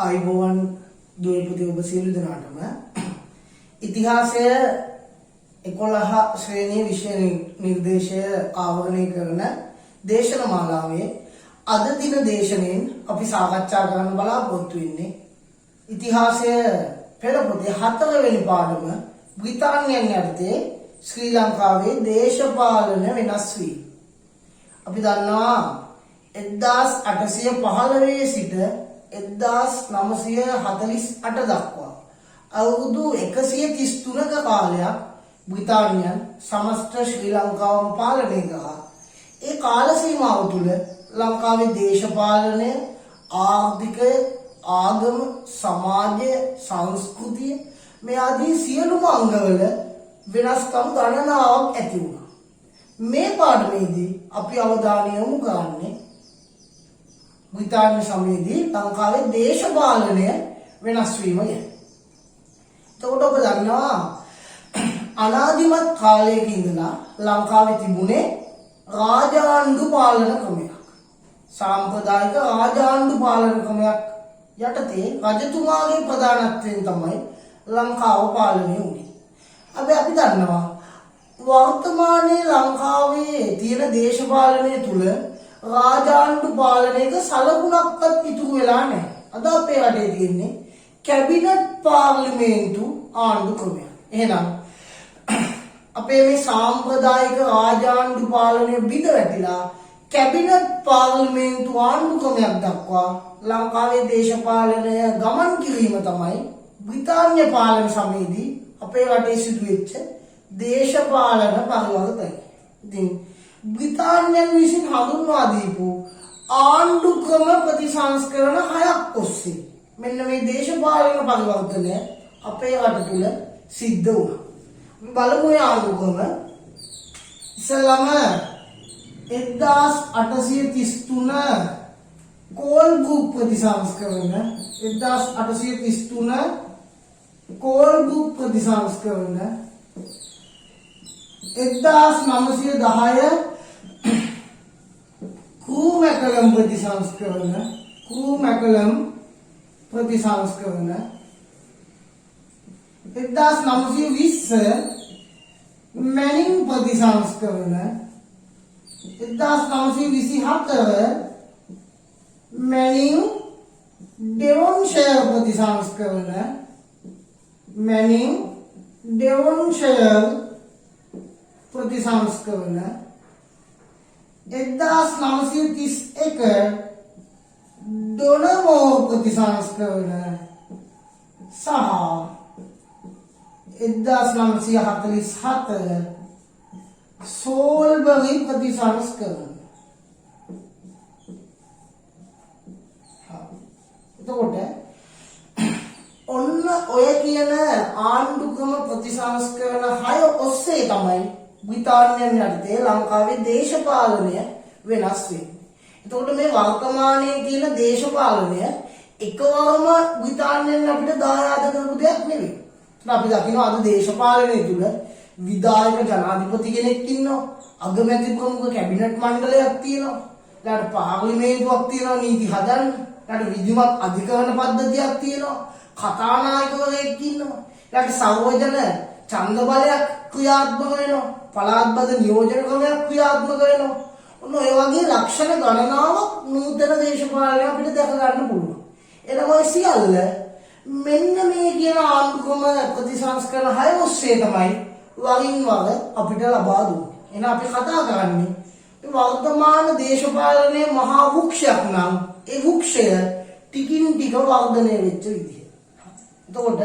ආයිබෝවන් දුවපති ඔබ සියලු දෙනාටම ඉතිහාසය 11 ශ්‍රේණිය විෂය නිර්දේශය ආවරණය කරන දේශනමාලාවේ අද දින දේශනෙන් අපි සාකච්ඡා කරන්න බලාපොරොත්තු වෙන්නේ ඉතිහාසය පෙළපොතේ 4 වෙනි පාඩම බ්‍රිතාන්‍යයන් යටතේ ශ්‍රී ලංකාවේ දේශපාලන වෙනස් වීම. අපි දන්නවා 1815 සිට 1948 දක්වා අවුරුදු 133ක කාලයක් බ්‍රිතාන්‍යයන් සමස්ත ශ්‍රී ලංකාවම පාලනය කළා. ඒ කාල සීමාව තුළ ලංකාවේ දේශපාලනය, ආර්ථිකය, ආගම, සමාජය, සංස්කෘතිය මේ ආදී සියලුම අංගවල වෙනස්කම් ගණනාවක් ඇති වුණා. මේ පාඩමේදී අපි අවධානය යොමු කරන්නේ බ්‍රිතාන්‍ය සමයේදී ලංකාවේ දේශපාලනය වෙනස් වීම ගැන. එතකොට ඔබ දන්නවා අනාදිමත් කාලයක ඉඳලා ලංකාවේ තිබුණේ රාජාණ්ඩු පාලන ක්‍රමයක්. සාම්ප්‍රදායික රාජාණ්ඩු පාලන ක්‍රමයක් යටතේ රජතුමාගේ ප්‍රධානත්වයෙන් තමයි ලංකාව පාලනය වුණේ. අපි දන්නවා වර්තමානයේ ලංකාවේ තියෙන දේශපාලනය තුල රාජාණ්ඩු පාලනයක සලකුණක්වත් ඉතුරු වෙලා නැහැ. අද අපේ රටේ තියෙන්නේ කැබිනට් පාර්ලිමේන්තු ආණ්ඩු ක්‍රමයක්. එහෙනම් අපේ මේ සාම්ප්‍රදායික රාජාණ්ඩු පාලනය බිඳ වැටිලා කැබිනට් පාර්ලිමේන්තු ආණ්ඩු ක්‍රමයක් දක්වා ලංකාවේ දේශපාලනය ගමන් කිරීම තමයි බ්‍රිතාන්‍ය පාලන සමයේදී අපේ රටේ සිදුවෙච්ච දේශපාලන පරිවර්තනය. ඉතින් බ්‍රිතාන්‍යයන් විසින් හඳුන්වා දීපු ආණ්ඩු ක්‍රම ප්‍රතිසංස්කරණ 6ක් ඔස්සේ මෙන්න මේ දේශපාලන පරිවර්තනය අපේ රට තුල සිද්ධ වුණා. බලමු මේ ආණ්ඩු ක්‍රම. ඉස්සෙල්ලාම 1833 කෝල්බ්‍රූක් ප්‍රතිසංස්කරණ 1833 කෝල්බ්‍රූක් ප්‍රතිසංස්කරණ 1910 ක්‍රූ-මැකලම් ප්‍රතිසංස්කරණ 1920 මැනින් ප්‍රතිසංස්කරණ 1924 මැනින් ඩෙවොන්ෂයර් ප්‍රතිසංස්කරණ මැනින් ඩෙවොන්ෂයර් ප්‍රතිසංස්කරණ 1931 ඩොනමෝර් ප්‍රතිසංස්කරණ සහ 1947 සෝල්බරි ප්‍රතිසංස්කරණ. එතකොට ඔන්න ඔය කියන ආණ්ඩු ක්‍රම ප්‍රතිසංස්කරණ 6 ඔස්සේ තමයි බ්‍රිතාන්‍යයන් යටතේ ලංකාවේ දේශපාලනය වෙනස් වෙන්නේ. එතකොට මේ වර්තමානයේ තියෙන දේශපාලනය එකවරම බ්‍රිතාන්‍යයන් අපිට දායාද කරපු දෙයක් නෙවෙයි. අපි දකිනවා අද දේශපාලනය තුල විධායක ජනාධිපති කෙනෙක් ඉන්නවා, අගමැති ප්‍රමුඛ කැබිනට් මණ්ඩලයක් තියෙනවා, ඊට පාර්ලිමේන්තුවක් තියෙනවා නීති හදන්න, ඊට විධිමත් අධිකරණ පද්ධතියක් තියෙනවා, කතානායකවරයෙක් ඉන්නවා, ඊට සර්වජන ඡන්ද බලයක් ක්‍රියාත්මක වෙනවා, පළාත්බද නියෝජන ක්‍රමයක් ක්‍රියාත්මක වෙනවා. ඔන්න ඔය වගේ ලක්ෂණ ගණනාවක් නූතන දේශපාලනය අපිට දැක ගන්න පුළුවන්. එනම ඔය සියල්ල මෙන්න මේ කියන ආණ්ඩු ක්‍රම ප්‍රතිසංස්කරණ 6 ඔස්සේ තමයි වරින් වර අපිට ලබා දුන්නේ. එහෙනම් අපි කතා කරන්නේ මේ වර්තමාන දේශපාලනයේ මහා වෘක්ෂයක් නම් ඒ වෘක්ෂය ටිකින් ටික වර්ධනය වෙච්ච විදිහ. එතකොට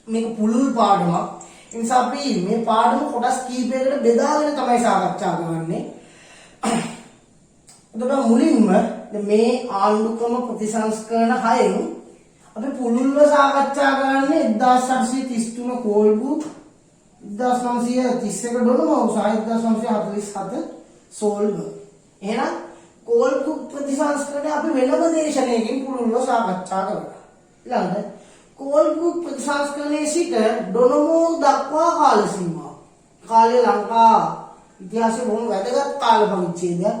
මේක පුළුල් පාඩමක්. ඒ නිසා අපි මේ පාඩම කොටස් කීපයකට බෙදාගෙන තමයි සාකච්ඡා කරන්නේ. එතකොට මුලින්ම මේ ආණ්ඩු ක්‍රම ප්‍රතිසංස්කරණ 6න් අපි පුළුල්ව සාකච්ඡා කරන්නේ 1833 කෝල්බ්‍රූක් 1931 ඩොනමෝර් සහ 1947 සෝල්බර්. එහෙනම් කෝල්බ්‍රූක් ප්‍රතිසංස්කරණය අපි වෙනම දේශනයකින් පුළුල්ව සාකච්ඡා කරනවා. ඊළඟට කෝල්බ්‍රූක් ප්‍රතිසංස්කරණයේ සිට ඩොනමෝර් දක්වා කාල සීමාව. කාලේ ලංකා ඉතිහාසයේ බොහොම වැදගත් කාල පරිච්ඡේදයක්.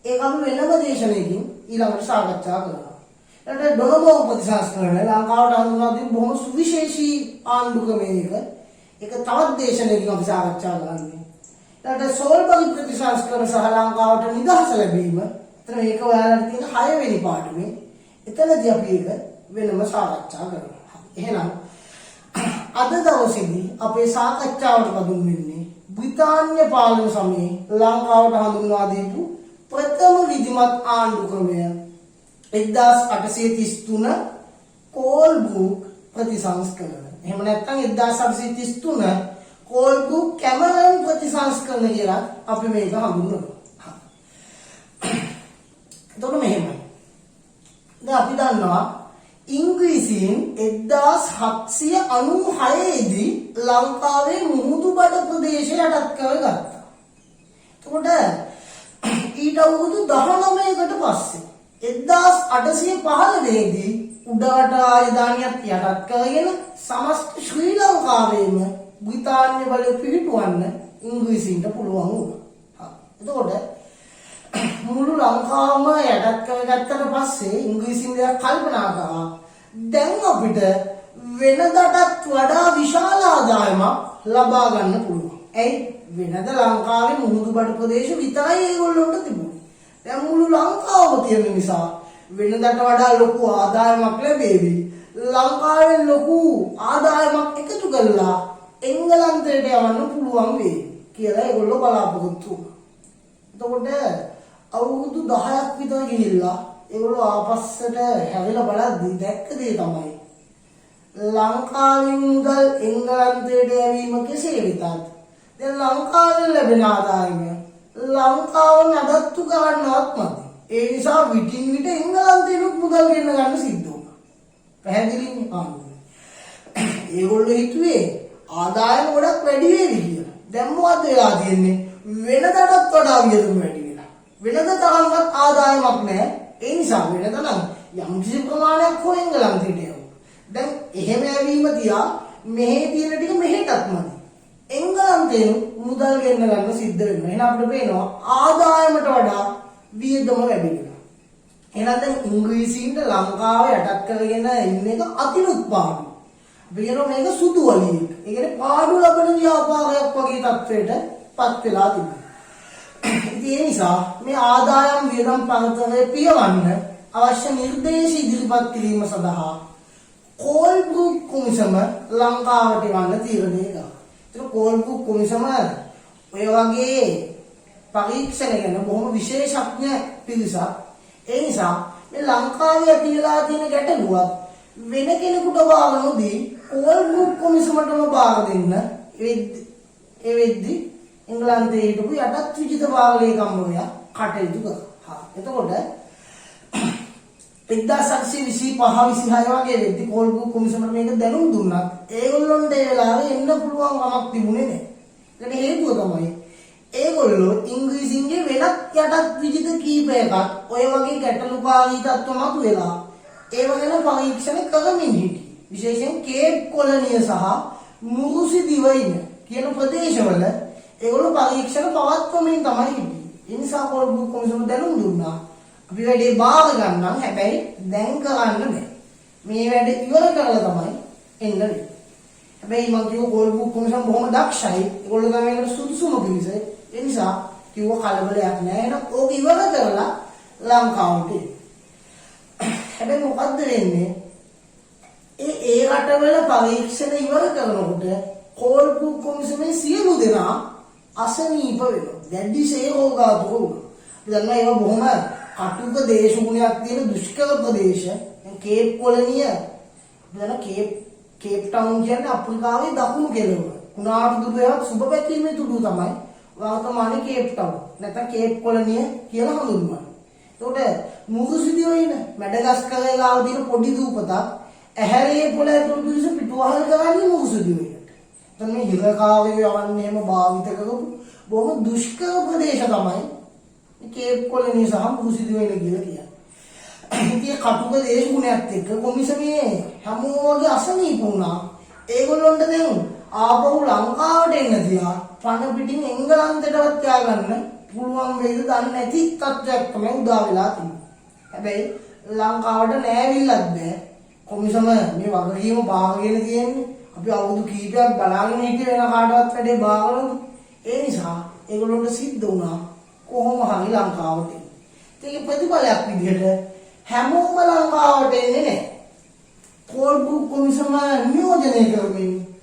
ඒක අපි වෙනම දේශනයකින් ඊළඟට සාකච්ඡා කරනවා. ඊට ඩොනබෝ ප්‍රතිසංස්කරණය ලංකාවට හඳුන්වා දීපු බොහොම සුවිශේෂී ආණ්ඩුක්‍රමයක ඒක තවත් දේශනයකින් අපි සාකච්ඡා කරන්නේ. ඊට සෝල්බරි ප්‍රතිසංස්කරණ සහ ලංකාවට නිදහස ලැබීම. එතන මේක ඔයාලට තියෙන 6 වෙනි පාඩමේ. එතනදී අපි ඒක වෙනම සාකච්ඡා කරනවා. එහෙනම් අද දවසේදී අපේ සාකච්ඡාවට පදුම් වෙන්නේ බ්‍රිතාන්‍ය පාලන සමයේ ලංකාවට හඳුන්වා දීපු ප්‍රථම විධිමත් ආණ්ඩුක්‍රමය 1833 කෝල්බ්‍රූක් ප්‍රතිසංස්කරණ. එහෙම නැත්නම් 1833 කෝල්බ්‍රූක් කැමරන් ප්‍රතිසංස්කරණ කියලා අපි මේක හඳුන්වනවා. එතකොට මෙහෙමයි. දැන් අපි දන්නවා ඉංග්‍රීසීන් 1796 දී ලංකාවේ මුහුදුබඩ ප්‍රදේශය යටත් කරගත්තා. එතකොට ඊට අවුරුදු 19කට පස්සේ 1815 දී උඩරට රාජධානියත් යටත් කරගෙන සමස්ත ශ්‍රී ලංකාවේම බ්‍රිතාන්‍ය බලය පිහිටුවන්න ඉංග්‍රීසීන්ට පුළුවන් වුණා. එතකොට මුළු ලංකාවම යටත් කරගත්තට පස්සේ ඉංග්‍රීසින් දෙයක් කල්පනා කරා දැන් අපිට වෙනදටත් වඩා විශාල ආදායමක් ලබා ගන්න පුළුවන්. ඇයි වෙනද ලංකාවේ මුහුදුබඩ ප්‍රදේශ විතරයි ඒගොල්ලොන්ට තිබුණේ. දැන් මුළු ලංකාවම තියෙන නිසා වෙනදට වඩා ලොකු ආදායමක් ලැබෙවි. ලංකාවේ ලොකු ආදායමක් එකතු කරලා එංගලන්තයට යවන්න පුළුවන් වෙයි කියලා ඒගොල්ලෝ බලාපොරොත්තු වුණා. එතකොට අවුරුදු 10ක් විතර ගිහිල්ලා ඒගොල්ලෝ ආපස්සට හැරිලා බලද්දී දැක්ක දේ තමයි ලංකාවෙන් මුදල් එංගලන්තයට යැවීම කෙසේ වෙතත් දැන් ලංකාවෙන් ලැබෙන ආදායමය ලංකාව නඩත්තු කරන්නවත් මදි. ඒ නිසා විටින් විට එංගලන්තයට මුදල් ගෙන්න ගන්න සිද්ධ වුණා. පැහැදිලිනේ ආන්නේ. ඒගොල්ලෝ හිතුවේ ආදායම ගොඩක් වැඩි වෙවි කියලා. දැන් මොකද වෙලා තියෙන්නේ? වෙනදටත් වඩා වියදම වැඩි වෙලා. වෙනද තරම්වත් ආදායමක් නැහැ. ඒ නිසා වෙනද නම් යම් කිසි ප්‍රමාණයක් හො එංගලන්තයට යවුවා. දැන් එහෙම යවීම තියා මෙහෙ තියෙන ටික මෙහෙටත් මදි. එංගලන්තයෙන් මුදල් ගෙන්න ගන්න සිද්ධ වෙනවා. එහෙනම් අපිට පේනවා ආදායමට වඩා වියදම වැඩි වෙනවා. එහෙනම් දැන් ඉංග්‍රීසීන්ට ලංකාව යටත් කරගෙන ඉන්න එක අතිනුත්පාදු. අපි කියනවා මේක සුදු වලියෙක්. ඒ කියන්නේ පාඩු ලබන ව්‍යාපාරයක් වගේ තත්වයට පත් වෙලා තිබෙනවා. ඒ නිසා මේ ආදායම් වියදම් පනතේ පියවන්න අවශ්‍ය නිර්දේශ ඉදිරිපත් කිරීම සඳහා කෝල්බ්‍රූක් කොමිසම ලංකාවට යවන්න තීරණය කළා. ඒක කෝල්බ්‍රූක් කොමිසම ඔය වගේ පරීක්ෂණ කරන බොහොම විශේෂඥ පිරිසක්. ඒ නිසා මේ ලංකාවේ ඇති වෙලා තියෙන ගැටලුවත් වෙන කෙනෙකුට බාර නොදී කෝල්බ්‍රූක් කොමිසමටම බාර දෙන්න ඒ වෙද්දී එංගලන්තයේ හිටපු යටත් විජිත පාලකම්වරයා කටයුතු කරා. එතකොට 1825 වගේ වෙද්දී කෝල්බ්‍රූක් කොමිසමට මේක දැනුම් දුන්නත් ඒගොල්ලොන්ට ඒ වෙලාවේ එන්න පුළුවන් කමක් තිබුණේ නැහැ. ඒකට හේතුව තමයි ඒගොල්ලෝ ඉංග්‍රීසින්ගේ වෙනත් යටත් විජිත කීපයකට ඔය වගේ ගැටලුකාරී තත්ත්ව මතුවෙලා ඒව ගැන පරීක්ෂණ කරමින් හිටියේ. විශේෂයෙන් කේප් කොලනිය සහ මුරුසි දිවයින කියන ප්‍රදේශවල ඒගොල්ලෝ පරීක්ෂණ පවත්වමින් තමයි හිටියේ. ඒ නිසා කෝල්බ්‍රූක් කොමිසම දැනුම් දුන්නා. අපි වැඩේ බාර ගන්නම් හැබැයි දැන් කරන්න බෑ. මේ වැඩ ඉවර කරලා තමයි එන්න වෙන්නේ. හැබැයි මම කිව්ව කෝල්බ්‍රූක් කොමිසම බොහොම දක්ෂයි. ඒගොල්ලෝ තමයි ඒකට සුදුසුම පිරිස. ඒ නිසා කිව්ව කලබලයක් නෑ. එහෙනම් ඕක ඉවර කරලා ලංකාවට එන්න. හැබැයි මොකද්ද වෙන්නේ? ඒ රටවල පරීක්ෂණ ඉවර කරනකොට කෝල්බ්‍රූක් කොමිසමේ සියලු දෙනා අසනීප වෙනවා. දැඩිසේ රෝගාතුර වුණා. අපි දන්නවා ඒවා බොහොම කටුක දේශගුණයක් තියෙන දුෂ්කර ප්‍රදේශ. කේප් කොලනිය අපි දන්නවා කේප් ටවුන් කියන්නේ අප්‍රිකාවේ දකුණු කෙළවර. කුණාටු දුරයක් සුබ පැතීමේ තුඩු තමයි වර්තමානයේ කේප් ටවුන්. නැත්නම් කේප් කොලනිය කියලා හඳුන්වනවා. එතකොට මුරුසි දිවයින මැඩගස්කරේ ගාව තියෙන පොඩි දූපතක් ඇහැරේ පොළ ඇතුළු පිරිස පිටුවහල් කරන්නේ මුරුසි දිවයිනට. දැන් මේ හිරකාරයෝ යවන්නේ එහෙම භාවිත කරපු බොහොම දුෂ්කර ප්‍රදේශ තමයි කේප් කොලනිය සහ මුරුසි දිවයින කියලා කියන්නේ. ඉතින් කටුක දේශගුණයක් එක්ක කොමිසමේ හැමෝගේ අසනීප වුණා. ඒගොල්ලොන්ට දැන් ආපහු ලංකාවට එන්න තියා පණ පිටින් එංගලන්තයටවත් යා ගන්න පුළුවන් වේද දන්නේ නැති තත්ත්වයක් තමයි උදා වෙලා තියෙන්නේ. හැබැයි ලංකාවට නෑවිල්ලත් බෑ. කොමිසම මේ වගකීම බාරගෙන තියෙන්නේ. අපි අවුරුදු කීපයක් බලාගෙන හිටියේ වෙන කාටවත් වැඩේ බාරගන්නද? ඒ නිසා ඒගොල්ලොන්ට සිද්ධ වුණා කොහොම හරි ලංකාවට එන්න. ඒකේ ප්‍රතිඵලයක් විදිහට හැමෝම ලංකාවට එන්නේ නැහැ. කෝල්බුක් කොමිසම නියෝජනය කරමින්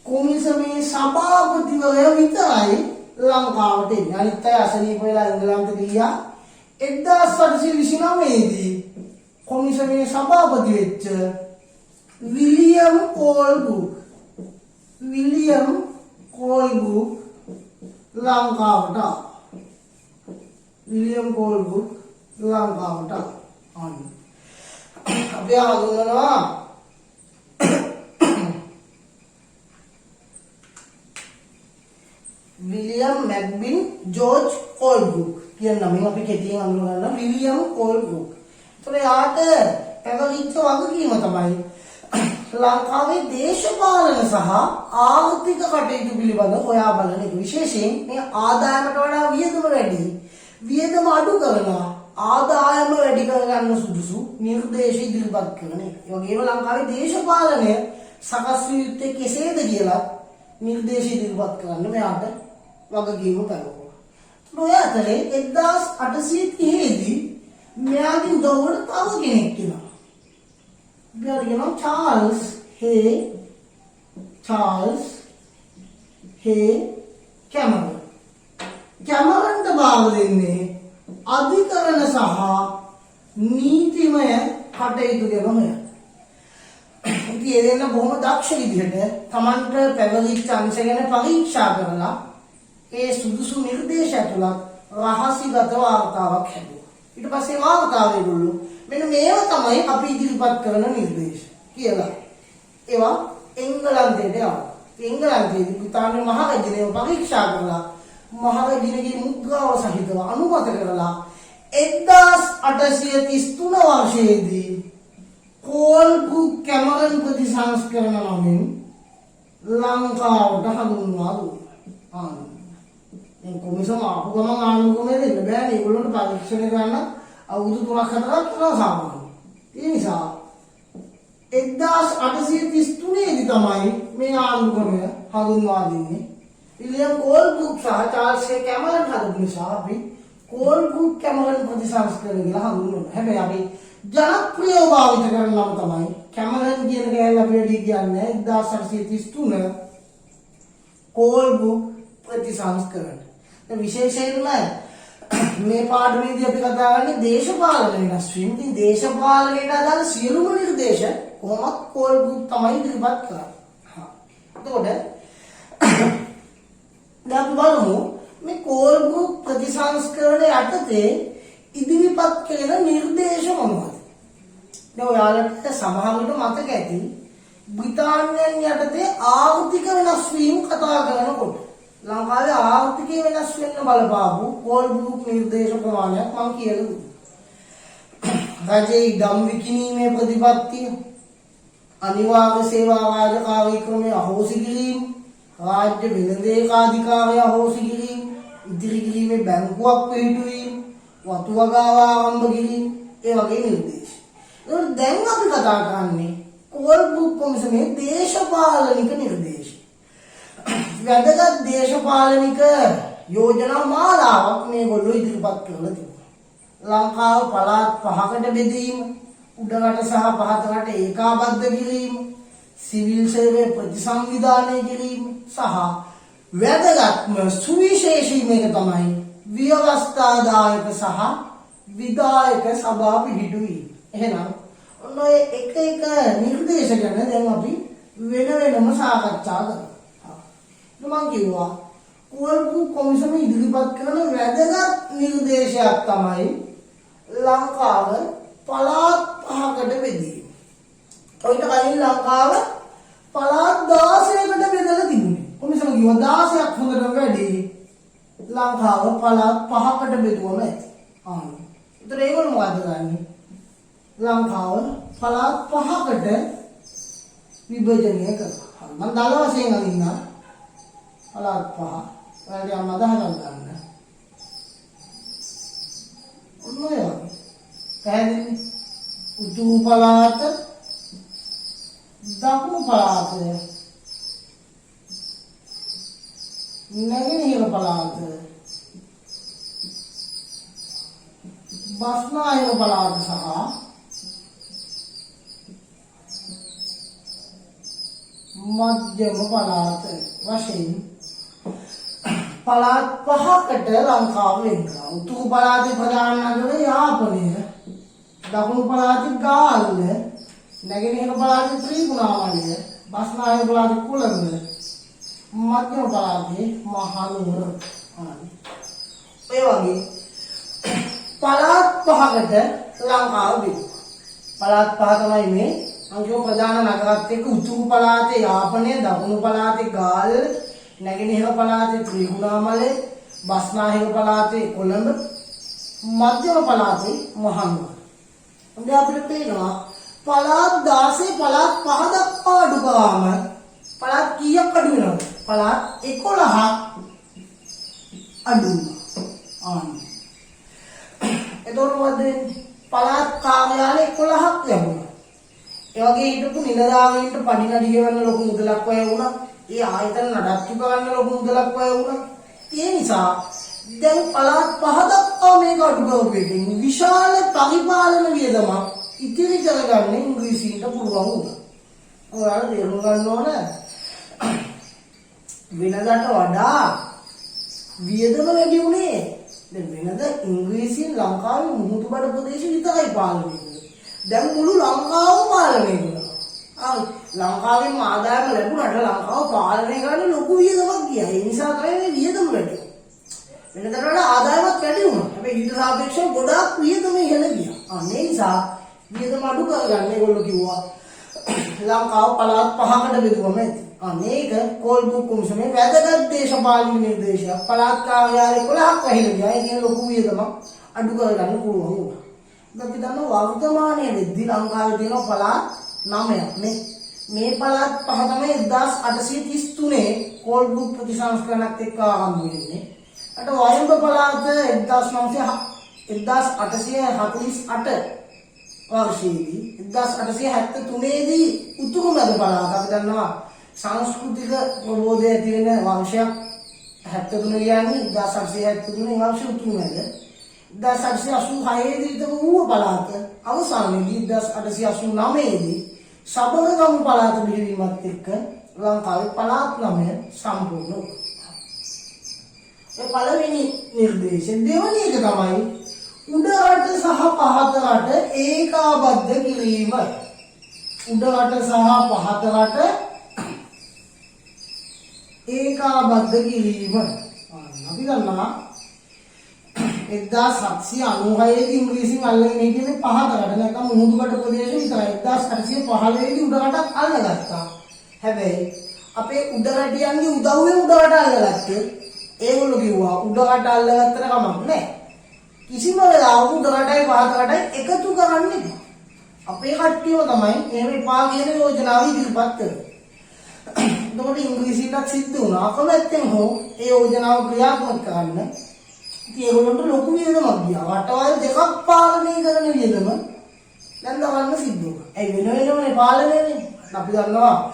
කොමිසමේ සභාපතිවරයා විතරයි ලංකාවට එන්නේ. අනිත් අය අසනීප වෙලා එංගලන්තෙට ගියා. 1829 දී කොමිසමේ සභාපති වෙච්ච විලියම් කෝල්බුක් ලංකාවට ආන්න. අපි හඳුන්වනවා විලියම් මැක්බින් ජෝර්ජ් කෝල්බුක් කියන නමින් අපි කෙටියෙන් හඳුන්වනවා විලියම් කෝල්බුක්. ඒතර යාට පැවරිච්ච වගකීම තමයි ලංකාවේ දේශපාලන සහ ආර්ථික කටයුතු පිළිබඳ හොයා බලන එක. විශේෂයෙන් මේ ආදායමට වඩා වියදම වැඩි. වියදම අඩු කරලා ආදායම වැඩි කරගන්න සුදුසු නිර්දේශ ඉදිරිපත් කරන එක. ඒ වගේම ලංකාවේ දේශපාලනය සකස් විය යුත්තේ කෙසේද කියලා නිර්දේශ ඉදිරිපත් කරන්න මෙයාට වගකීම කරනවා. ඔය අතරේ 1830 දී මෙයාගේ උදව්වට තව කෙනෙක් කෙනා. මෙයාට කියනවා චාල්ස් හේ කැමරන්. කැමරන්ට බාර දෙන්නේ අධිකරණ සහ නීතිමය කටයුතු ගැන. ඉතින් ඒ දෙන්න බොහොම දක්ෂ විදිහට Tamanට පැවරිච්ච අංශ ගැන පරීක්ෂා කරලා ඒ සුදුසු නිර්දේශ ඇතුළත් රහසිගත වාර්තාවක් හැදුවා. ඊට පස්සේ වාර්තාවේ ඒගොල්ලෝ මෙන්න මේවා තමයි අපි ඉදිරිපත් කරන නිර්දේශ කියලා. ඒවා එංගලන්තයට ආවා. එංගලන්තයේදී බ්‍රිතාන්‍ය මහරජුණව පරීක්ෂා කරලා මහරජුණගේ මුද්‍රාව සහිතව අනුමත කරලා 1833 වර්ෂයේදී කෝල්බුක් කැමරන් ප්‍රතිසංස්කරණ නමින් ලංකාවට හඳුන්වා දුන්නා. මේ කොමිසම ආපු ගමන් ආණ්ඩුක්‍රමයේ දෙන්න බෑනේ. ඒගොල්ලන්ට පරීක්ෂණය කරන්න අවුරුදු 3ක් 4ක් යනවා සාමාන්‍යයෙන්. ඒ නිසා 1833 දී තමයි මේ ආණ්ඩුක්‍රමය හඳුන්වා දෙන්නේ. විලියම් කෝල්බුක් සහ චාල්ස් කැමරන් හදපු නිසා අපි කෝල්බුක් කැමරන් ප්‍රතිසංස්කරණ කියලා හඳුන්වනවා. හැබැයි අපි ජනප්‍රියව භාවිත කරන නම තමයි කැමරන් කියන කෑල්ල අපි වැඩි කියන්නේ 1833 කෝල්බුක් ප්‍රතිසංස්කරණ. විශේෂයෙන්ම මේ පාඩමේදී අපි කතා කරන්නේ දේශපාලන වෙනස් වීම. ඉතින් දේශපාලනයට අදාළ සියලුම නිර්දේශ කොහොමද කෝල්බුක් තමයි ඉදිරිපත් කරන්නේ. එතකොට දැන් බලමු මේ කෝල්බුක් ප්‍රතිසංස්කරණ යටතේ ඉදිරිපත් කෙරෙන නිර්දේශ මොනවද? දැන් ඔයාලට සමහරවිට මතක ඇති බ්‍රිතාන්‍යයන් යටතේ ආර්ථික වෙනස් වීම කතා කරනකොට ලංකාවේ ආර්ථිකය වෙනස් වෙන්න බලපාපු කෝල්බුක් නිර්දේශ ප්‍රමාණයක් මම කියලා දුන්නා. රජයේ ඉඩම් විකිණීමේ ප්‍රතිපත්තිය, අනිවාර්ය සේවා රාජකාරී ක්‍රමය අහෝසි කිරීම, රාජ්‍ය වෙළඳ ඒකාධිකාරය අහෝසි කිරීම, ඉදිරි කිරීමේ බැංකුවක් පිහිටුවීම, වතු වගාව ආරම්භ කිරීම, ඒ වගේ නිර්දේශ. ඒක දැන් අපි කතා කරන්නේ කෝල්බුක් කොමිසමේ දේශපාලනික නිර්දේශ. වැදගත් දේශපාලනික යෝජනා මාලාවක් මේගොල්ලෝ ඉදිරිපත් කරලා තිබුණා. ලංකාව පළාත් 5කට බෙදීම, උඩරට සහ පහතරට ඒකාබද්ධ කිරීම, සිවිල් සේවය ප්‍රතිසංවිධානය කිරීම සහ වැදගත්ම සුවිශේෂී මේක තමයි ව්‍යවස්ථාදායක සහ විධායක සභා පිහිටුවීම. එහෙනම් ඔන්න ඔය එක එක නිර්දේශ ගැන දැන් අපි වෙනම සාකච්ඡා කරමු. මම කිව්වා කෝල්බුක් කොමිසම ඉදිරිපත් කරන වැදගත් නිර්දේශයක් තමයි ලංකාව පළාත් 5කට බෙදීම. ඔයිට කලින් ලංකාව පළාත් 16කට බෙදලා තිබුණේ. කොමිසම කිව්වා 16ක් හොඳට වැඩි. ලංකාව පළාත් 5කට බෙදුවම ඇති. ඒතර ඒගොල්ලෝ මොකද කරන්නේ? ලංකාව පළාත් 5කට විභජනය කරනවා. මම දල වශයෙන් අදින්නා පළාත් 5. ඔයාලට යම් අදහසක් ගන්න. ඔන්න ඔය පැහැදිලි. උතුරු පළාත, දකුණු පළාත, නැගෙනහිර පළාත, බස්නාහිර පළාත සහ මධ්‍යම පළාත වශයෙන් පළාත් පහකට ලංකාව වෙන් කරා. උතුරු පළාතේ ප්‍රධාන නගරය යාපනය, දකුණු පළාතේ ගාල්ල, නැගෙනහිර පළාතේ ත්‍රිකුණාමලය, බස්නාහිර පළාතේ කොළඹ, මධ්‍යම පළාතේ මහනුවර. ඒ වගේ පළාත් පහකට ලංකාව වෙන්. පළාත් පහ තමයි මේ අංගික ප්‍රධාන නගරත් එක්ක උතුරු පළාතේ යාපනය, දකුණු පළාතේ ගාල්ල, නැගෙනහිර පළාතේ ත්‍රිකුණාමලය, බස්නාහිර පළාතේ කොළඹ, මධ්‍යම පළාතේ මහනුවර. දැන් අපිට පේනවා පළාත් 16 පළාත් 5 දක්වා අඩු කරාම පළාත් කීයක් අඩු වෙනවද? පළාත් 11ක් අඩු වෙනවා. එතකොට මොකද වෙන්නේ? පළාත් කාර්යාලය 11ක් ලැබුණා. ඒ වගේ හිටපු නිලධාරීන්ට පඩි නඩි ගෙවන්න ලොකු මුදලක් වැය වුණා. ඒ ආයතන නඩත්තු කරන්න ලොකු මුදලක් වැය වුණා. ඒ නිසා දැන් පළාත් 5 දක්වා මේක අඩු කරපු එකෙන් විශාල පරිපාලන වියදමක් ඉතිරි කරගන්න ඉංග්‍රීසියට පුළුවන් වුණා. ඔයාලා තේරුම් ගන්න ඕන වෙනදාට වඩා වියදම වැඩි වුණේ. දැන් වෙනද ඉංග්‍රීසියෙන් ලංකාවේ මුහුදුබඩ ප්‍රදේශ විතරයි පාලනය කරන්නේ. දැන් මුළු ලංකාවම පාලනය කරනවා. ලංකාවෙන් ආදායම ලැබුණාට ලංකාව පාලනය කරන්න ලොකු වියදමක් ගියා. ඒ නිසා තමයි මේ වියදම වැඩි. වෙනදට වඩා ආදායමත් වැඩි වුණා. හැබැයි ඊට සාපේක්ෂව ගොඩාක් වියදම ඉහළ ගියා. ඒ නිසා වියදම අඩු කරගන්න ඒගොල්ලෝ කිව්වා ලංකාව පළාත් 5කට බෙදුවම ඇති. මේක කෝල්බුක් කොමිසමේ වැදගත් දේශපාලන නිර්දේශයක්. පළාත් කාර්යාලය 11ක් වැහිලා ගියා. ඒ කියන්නේ ලොකු වියදමක් අඩු කරගන්න පුළුවන් වුණා. අපි දන්නවා වර්තමානයේ වෙද්දී ලංකාවේ තියෙන පළාත් 9ක් නේ. මේ පළාත් පහ තමයි 1833 කෝල්බුක් ප්‍රතිසංස්කරණත් එක්ක ආරම්භ වෙන්නේ. අට වයඹ පළාත 1848 වර්ෂයේදී 1873 දී උතුරු මැද පළාත අපි දන්නවා සංස්කෘතික ප්‍රබෝධය ඇති වෙන වංශයක් 73 කියන්නේ 1873 වර්ෂ උතුරු මැද 1886 දී තිබු ඌව පළාත අවසානයේදී 1889 දී සබරගමු පළාත බිහිවීමත් එක්ක ලංකාවේ පළාත් 9 සම්පූර්ණ වුණා. ඒ පළවෙනි නිර්දේශය. දෙවැනි එක තමයි උඩරට සහ පහත රට ඒකාබද්ධ කිරීම. උඩරට සහ පහත රට ඒකාබද්ධ කිරීම. අපි දන්නවා 1796 දී ඉංග්‍රීසියෙන් අල්ලගෙන හිටියේ පහත රට නැත්නම් මුහුදුබඩ ප්‍රදේශ විතරයි. 1885 දී උඩරටත් අල්ලගත්තා. හැබැයි අපේ උඩරටියන්ගේ උදව්වෙන් උඩරට අල්ලගත්තේ ඒගොල්ලෝ කිව්වා උඩරට අල්ලගත්තට කමක් නැහැ. කිසිම වෙලාවක උඩරටයි පහත රටයි එකතු කරන්න එපා. අපේ කට්ටියම තමයි එහෙම එපා කියන යෝජනාව ඉදිරිපත් කරේ. එතකොට ඉංග්‍රීසියට සිද්ධ වුණා කැමැත්තෙන් හෝ ඒ යෝජනාව ක්‍රියාත්මක කරන්න. ඉතින් ඒගොල්ලන්ට ලොකු වියදමක් ගියා. රටවල් දෙකක් පාලනය කරන වියදම දැන් දවන්න සිද්ධ වුණා. ඒ වෙනමනේ පාලනය වෙන්නේ. අපි දන්නවා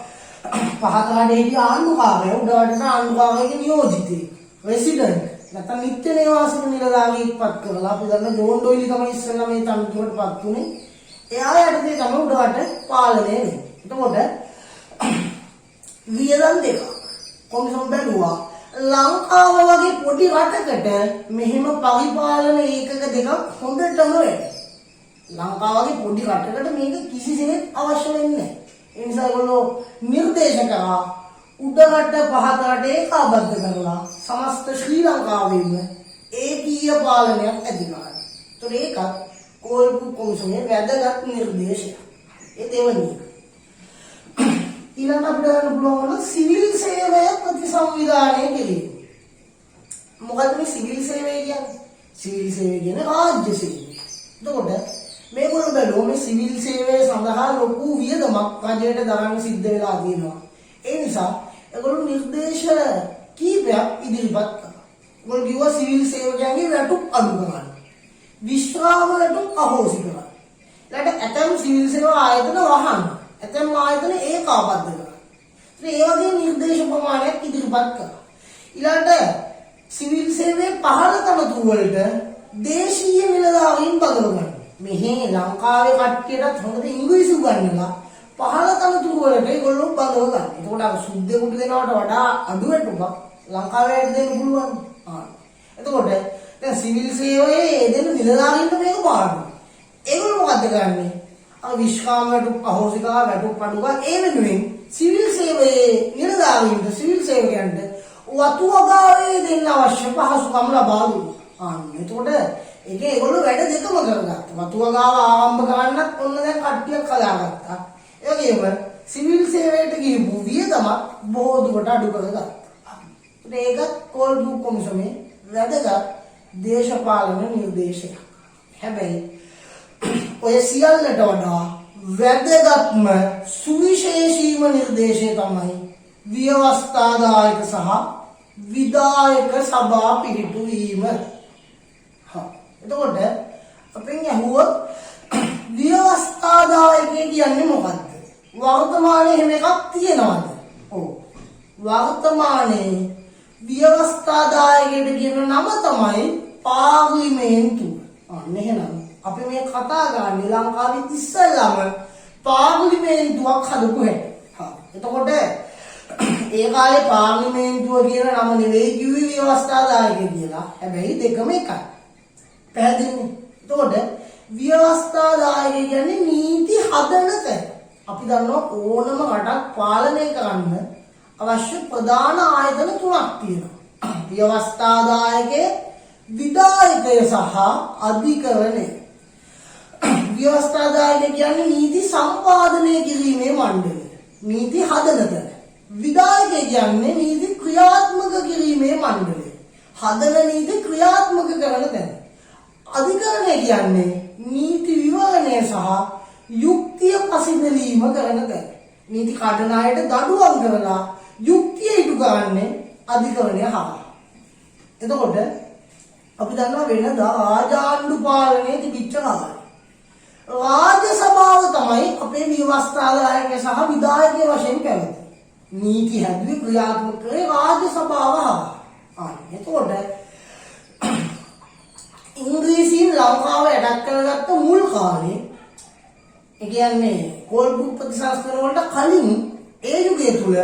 පහත රටේ හිටිය ආණ්ඩුකාරය උඩරටට ආණ්ඩුකාරයෙක් නියෝජිතේ රෙසිඩන්ට් නැත්නම් නිත්‍ය නිවාසික නිලධාරියෙක්පත් කරලා අපි දන්න ජෝන් ඩොයිලි තමයි ඉස්සෙල්ලා මේ තනතුරටපත් උනේ. එයා යටතේ තමයි උඩරට පාලනය වෙන්නේ. එතකොට වියදම් දෙක කොමිසම් බැලුවා ලංකාව වගේ පොඩි රටකට මෙහෙම පරිපාලන ඒකක දෙකක් හොඳටම වැඩි. ලංකාව වගේ පොඩි රටකට මේක කිසිසේත් අවශ්‍ය වෙන්නේ නැහැ. ඒ නිසා ඒගොල්ලෝ නිර්දේශ කරා උඩරට පහත රට ඒකාබද්ධ කරලා සමස්ත ශ්‍රී ලංකාවෙම ඒකීය පාලනයක් ඇති කරගන්න. ඒතර ඒකත් කෝල්බුක් කොමිසමේ වැදගත් නිර්දේශයක්. ඒ දෙවැනි එක. ඊළඟ අපිට ගන්න පුළුවන් සිවිල් සේවය ප්‍රතිසංවිධානය කිරීම. මොකද මේ සිවිල් සේවය කියන්නේ? සිවිල් සේවය කියන්නේ රාජ්‍ය සේවය. එතකොට මේගොල්ලෝ බැලුවා මේ සිවිල් සේවය සඳහා ලොකු වියදමක් රජයට දරන්න සිද්ධ වෙලා තියෙනවා. ඒ නිසා ඒගොල්ලෝ නිර්දේශ කීපයක් ඉදිරිපත් කළා. ඒගොල්ලෝ කිව්වා සිවිල් සේවකයන්ගේ වැටුප් අඩු කරන්න. විශ්‍රාම වැටුප් අහෝසි කරන්න. ඊළඟට ඇතම් සිවිල් සේවා ආයතන වහන්න. ඇතම් ආයතන ඒකාබද්ධ කරනවා. ඒ වගේ නිර්දේශ ප්‍රමාණයක් ඉදිරිපත් කරනවා. ඊළඟට සිවිල් සේවයේ පහළ තනතුරු වලට දේශීය නිලධාරීන් බදව ගන්නවා. මෙහි ලංකාවේ කට්ටියටත් හොඳට ඉංග්‍රීසි උගන්වලා පහළ තනතුරු වලට ඒගොල්ලෝ බදව ගන්නවා. එතකොට අර සුද්ධෙකුට දෙනවට වඩා අඩු වැටුපක් ලංකාවේ දෙන්න පුළුවන්. එතකොට දැන් සිවිල් සේවයේ දෙන නිලධාරීන්ට මේක පාඩු. ඒගොල්ලෝ මොකද්ද කරන්නේ? අර විශ්කාම වැටුප් අහෝසිකා වැටුප් අඩුවා ඒ වෙනුවෙන් සිවිල් සේවයේ නිලධාරීන්ට සිවිල් සේවකයන්ට වතු වගාවේ දෙන්න අවශ්‍ය පහසුකම් ලබා දුන්නා. එතකොට ඒකේ ඒගොල්ලෝ වැඩ දෙකම කරගත්තා. වතු වගාව ආරම්භ කරන්නත් ඔන්න දැන් කට්ටියක් හදාගත්තා. ඒ වගේම සිවිල් සේවයට ගිහපු වියදමක් බොහෝ දුරට අඩු කරගත්තා. ඒකත් කෝල්බුක් කොමිසමේ වැදගත් දේශපාලන නිර්දේශයක්. හැබැයි ඔය සියල්ලට වඩා වැදගත්ම සුවිශේෂීම නිර්දේශය තමයි ව්‍යවස්ථාදායක සහ විධායක සභා පිහිටුවීම. එතකොට අපෙන් අහුවොත් ව්‍යවස්ථාදායකය කියන්නේ මොකක්ද? වර්තමානයේ එහෙම එකක් තියෙනවද? ඔව්. වර්තමානයේ ව්‍යවස්ථාදායකයට කියන නම තමයි පාර්ලිමේන්තුව. එහෙනම් අපි මේ කතා කරන්නේ ලංකාවේ ඉස්සෙල්ලාම පාර්ලිමේන්තුවක් හදපු හැටි. එතකොට ඒ කාලේ පාර්ලිමේන්තුව කියන නම නෙවෙයි කිව්වේ ව්‍යවස්ථාදායකය කියලා. හැබැයි දෙකම එකයි. පැහැදිලිනේ. එතකොට ව්‍යවස්ථාදායකය කියන්නේ නීති හදන තැන. අපි දන්නවා ඕනම රටක් පාලනය කරන්න අවශ්‍ය ප්‍රධාන ආයතන තුනක් තියෙනවා. ව්‍යවස්ථාදායකය, විධායකය සහ අධිකරණය. ව්‍යවස්ථාදායකය කියන්නේ නීති සම්පාදනය කිරීමේ මණ්ඩලය. නීති හදන තැන. විධායකය කියන්නේ නීති ක්‍රියාත්මක කිරීමේ මණ්ඩලය. හදන නීති ක්‍රියාත්මක කරන තැන. අධිකරණය කියන්නේ නීති විවරණය සහ යුක්තිය පසිඳලීම කරන තැන. නීති කඩන අයට දඩුවම් කරලා යුක්තිය ඉටු කරන්නේ අධිකරණය හරහා. එතකොට අපි දන්නවා වෙනදා රාජාණ්ඩු පාලනයේ තිබිච්ච කාලේ රාජ්‍ය සභාව තමයි අපේ ව්‍යවස්ථාදායක සහ විධායකය වශයෙන් පැවැත්වෙන්නේ. නීති හැදුවේ ක්‍රියාත්මක කරේ රාජ්‍ය සභාව හරහා. එතකොට ඉංග්‍රීසීන් ලංකාව යටත් කරගත්ත මුල් කාලේ ඒ කියන්නේ කෝල්බුක් ප්‍රතිසංස්කරණ වලට කලින් ඒ යුගය තුල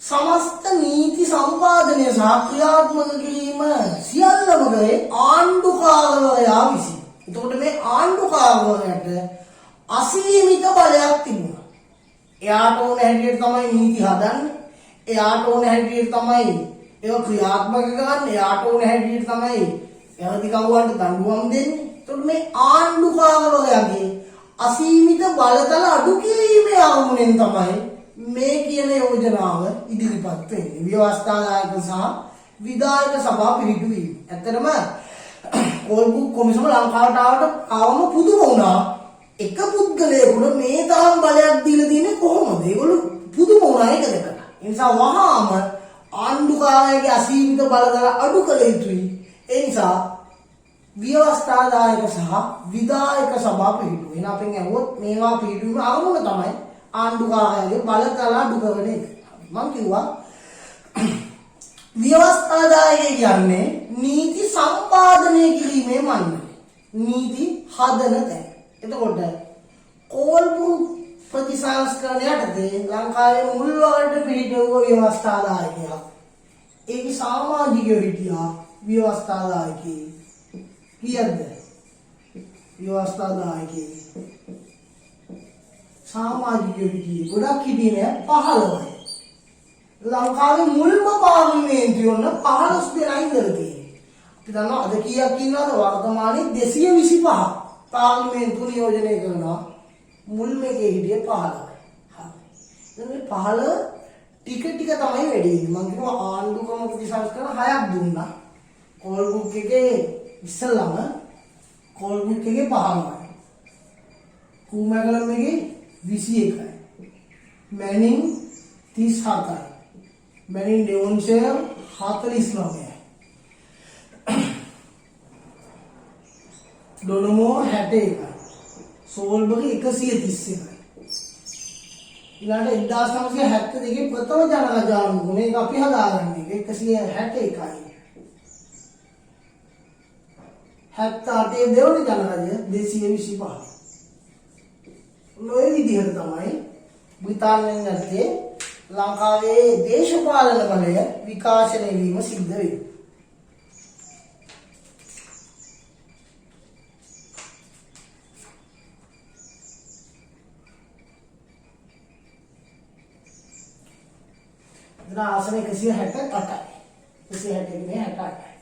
සමස්ත නීති සම්පාදනය සහ ක්‍රියාත්මක කිරීම සියල්ලම කරේ ආණ්ඩුකාරවරයා විසින්. එතකොට මේ ආණ්ඩුකාරවරයාට අසීමිත බලයක් තිබුණා. එයාට ඕන හැටියට තමයි නීති හදන්නේ. එයාට ඕන හැටියට තමයි ඒක ක්‍රියාත්මක කරන්නේ. එයාට ඕන හැටියට තමයි එයාදී කවුවන්ට දඬුවම් දෙන්නේ. එතකොට මේ ආණ්ඩුකාරවරයාගේ අසීමිත බලතල අඩු කිරීමේ අරමුණෙන් තමයි මේ කියන යෝජනාව ඉදිරිපත් වෙන්නේ. ව්‍යවස්ථාදායක සහ විධායක සභා පිහිටුවීම. ඇත්තටම කෝල්බුක් කොමිසම ලංකාවට ආවම පුදුම වුණා. එක පුද්ගලයෙකුට මේ තරම් බලයක් දීලා තියෙන්නේ කොහොමද? ඒගොල්ලෝ පුදුම වුණා ඒක දැකලා. ඒ නිසා වහාම ආණ්ඩුකාරයාගේ අසීමිත බලතල අඩු කළ යුතුයි. ඒ නිසා ව්‍යවස්ථාදායක සහ විධායක සභා පිහිටුවීම. එන අපෙන් අහුවොත් මේවා පිහිටුවීම අරමුණ තමයි ආණ්ඩුකාරයාගේ බලතල අඩු කරන එක. මම කිව්වා ව්‍යවස්ථාදායකය කියන්නේ නීති සම්පාදනය කිරීමේ මණ්ඩලය. නීති හදන තැන. එතකොට කෝල්බුක් ප්‍රතිසංස්කරණ යටතේ ලංකාවේ මුල් වලට පිළිටුව ව්‍යවස්ථාදායකයා. ඒකේ සමාජිකයෝ හිටියා ව්‍යවස්ථාදායකේ. කීයද? ව්‍යවස්ථාදායකේ සමාජිකයෝ හිටියේ ගොඩක් හිටියේ 15යි. ලංකාවේ මුල්ම පාර්ලිමේන්තුව වල 15 දෙනා ඉඳලා තියෙනවා. අපි දන්නවා අද කීයක් ඉන්නවද? වර්තමානයේ 225 පාර්ලිමේන්තුව නියෝජනය කරනවා. මුල්ම එකේ හිටියේ 15යි. හරි. දැන් මේ 15 ටික ටික තමයි වැඩි වෙන්නේ. මම කියනවා ආණ්ඩුක්‍රම ප්‍රතිසංස්කරණ 6ක් දුන්නා. කෝල්බුක් එකේ ඉස්සල්ලාම කෝල්බුක් එකේ 15යි. කූමැගලම් එකේ 21යි. මැනින් 37යි. මැනින් ඩෙවොන්ෂයර් 49යි. ඩොනමෝ 61යි. සෝල්බර්ග් 131යි. ඊළඟ 1972 ප්‍රථම ජනරජාණන් මේක අපි හදාගන්නේ 161යි. 78 දෙවන ජනරජය 225. ඔය විදිහට තමයි බ්‍රිතාන්‍යයෙන් ඇත්තේ ලංකාවේ දේශපාලන බලය විකාශනය වීම සිද්ධ වෙන්නේ. ආසන 168යි. 161 නේ 68යි.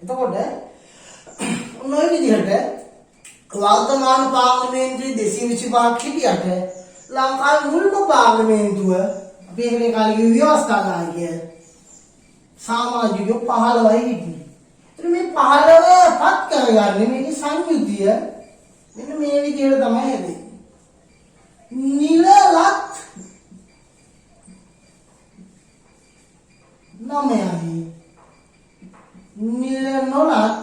එතකොට ඔය විදිහට වර්තමාන පාර්ලිමේන්තුවේ 225ක් හිටියට ලංකාවේ මුල්ම පාර්ලිමේන්තුව අපි ඒකේ කාලේ ව්‍යවස්ථාදායකය සමාජිකයෝ 15යි හිටියේ. ඒත් මේ 15 පත් කරගන්නේ මේකේ සංයුතිය මෙන්න මේ විදිහට තමයි හැදෙන්නේ. නිලලත් 9යි. නිල නොලත්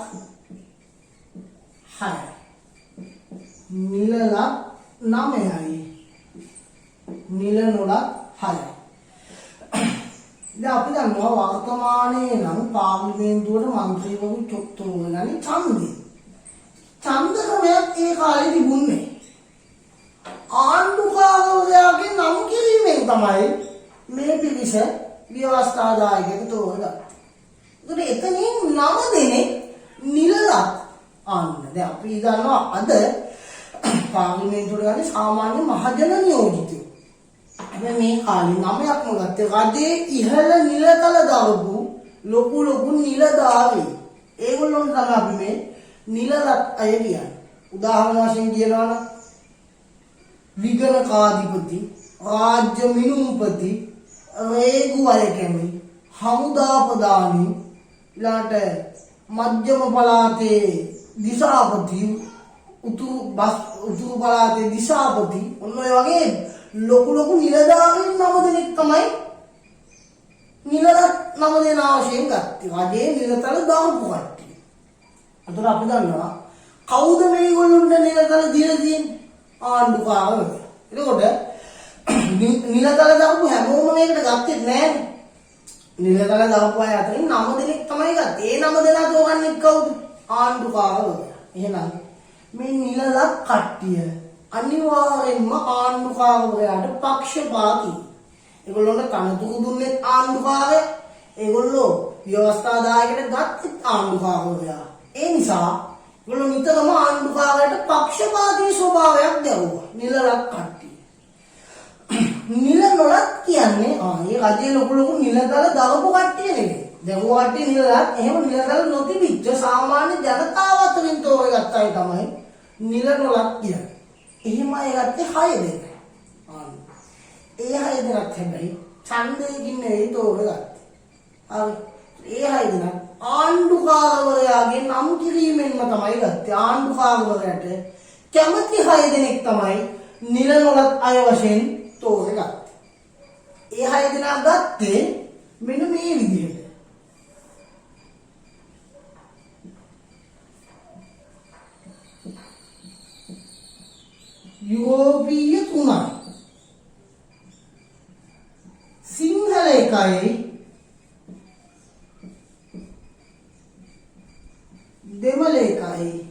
6යි. නිලලත් 9යි. නිල නොලත් 6යි. දැන් අපි දන්නවා වර්තමානයේ නම් පාර්ලිමේන්තුවට മന്ത്രിවරු තෝරගන්නේ ඡන්දේ. ඡන්ද ක්‍රමයක් ඒ කාලේ තිබුණේ. ආණ්ඩුකාරයාගේ නම් කිරීමෙන් තමයි මේ පිරිස ව්‍යවස්ථාදායකයෙකු තෝරගන්නේ. ඒකට එතනින් 9 දෙනෙක් නිලලත් ආන්න. දැන් අපි දන්නවා අද පාර්ලිමේන්තුවට ගන්නේ සාමාන්‍ය මහජන නියෝජිතයෝ. හැබැයි මේ කාලේ 9ක්ම ගත්තේ රජයේ ඉහළ නිලතල දවපු ලොකු නිලධාරී. ඒගොල්ලොන් තමයි අපි මේ නිලලත් අය කියන්නේ. උදාහරණ වශයෙන් කියනවා නම් විගණකාධිපති, රාජ්‍ය මිනුම්පති, රේගුවල කැමි, හමුදා ප්‍රධානී, ඊළාට මධ්‍යම පළාතේ දිසාපති, උතුරු පළාතේ දිසාපති, ඔන්න ඔය වගේ ලොකු නිලධාරීන් 9 දෙනෙක් තමයි නිලලත් 9 දෙනා වශයෙන් ගත්තේ. රජයේ නිලතල දාපු කට්ටිය. අතන අපි දන්නවා කවුද මේගොල්ලොන්ට නිලතල දීලා තියෙන්නේ? ආණ්ඩුකාරවරු. එතකොට නිලතල දාපු හැමෝම මේකට ගත්තේ නැහැ. නිලතල දාපු අය අතරින් 9 දෙනෙක් තමයි ගත්තේ. ඒ 9 දෙනා තෝරන්නේ කවුද? ආණ්ඩුකාරවරු. එහෙනම් මේ නිලලත් කට්ටිය අනිවාර්යෙන්ම ආණ්ඩුකාරවරයාට පක්ෂපාතී. ඒගොල්ලොන්ට තනතුරු දුන්නේ ආණ්ඩුකාරය. ඒගොල්ලෝ ව්‍යවස්ථාදායකයට ගත්තේ ආණ්ඩුකාරවරයා. ඒ නිසා ඒගොල්ලෝ නිතරම ආණ්ඩුකාරයට පක්ෂපාතී ස්වභාවයක් දැරුවා. නිලලත් කට්ටිය. නිල නොලත් කියන්නේ මේ රජයේ ලොකු නිලතල දවපු කට්ටිය නෙවෙයි. දැන් ඔය කට්ටිය නිලලත් එහෙම නිලතල නොතිබිච්ච සාමාන්‍ය ජනතාව අතරින් තෝරගත්ත අය තමයි නිල නොලත් කියන්නේ. එහෙම අය ගත්තේ 6 දෙනෙක්. ඒ 6 දෙනෙක් හැබැයි ඡන්දයකින් නෙවෙයි තෝරගත්තේ. හරි. ඒ 6 දෙනෙක් ආණ්ඩුකාරවරයාගේ නම් කිරීමෙන්ම තමයි ගත්තේ. ආණ්ඩුකාරවරයාට කැමති 6 දෙනෙක් තමයි නිල නොලත් අය වශයෙන් තෝරගත්තේ. ඒ 6 දෙනා ගත්තේ මෙන්න මේ විදිහට. යුරෝපීය 3යි. සිංහල 1යි. දෙමළ 1යි.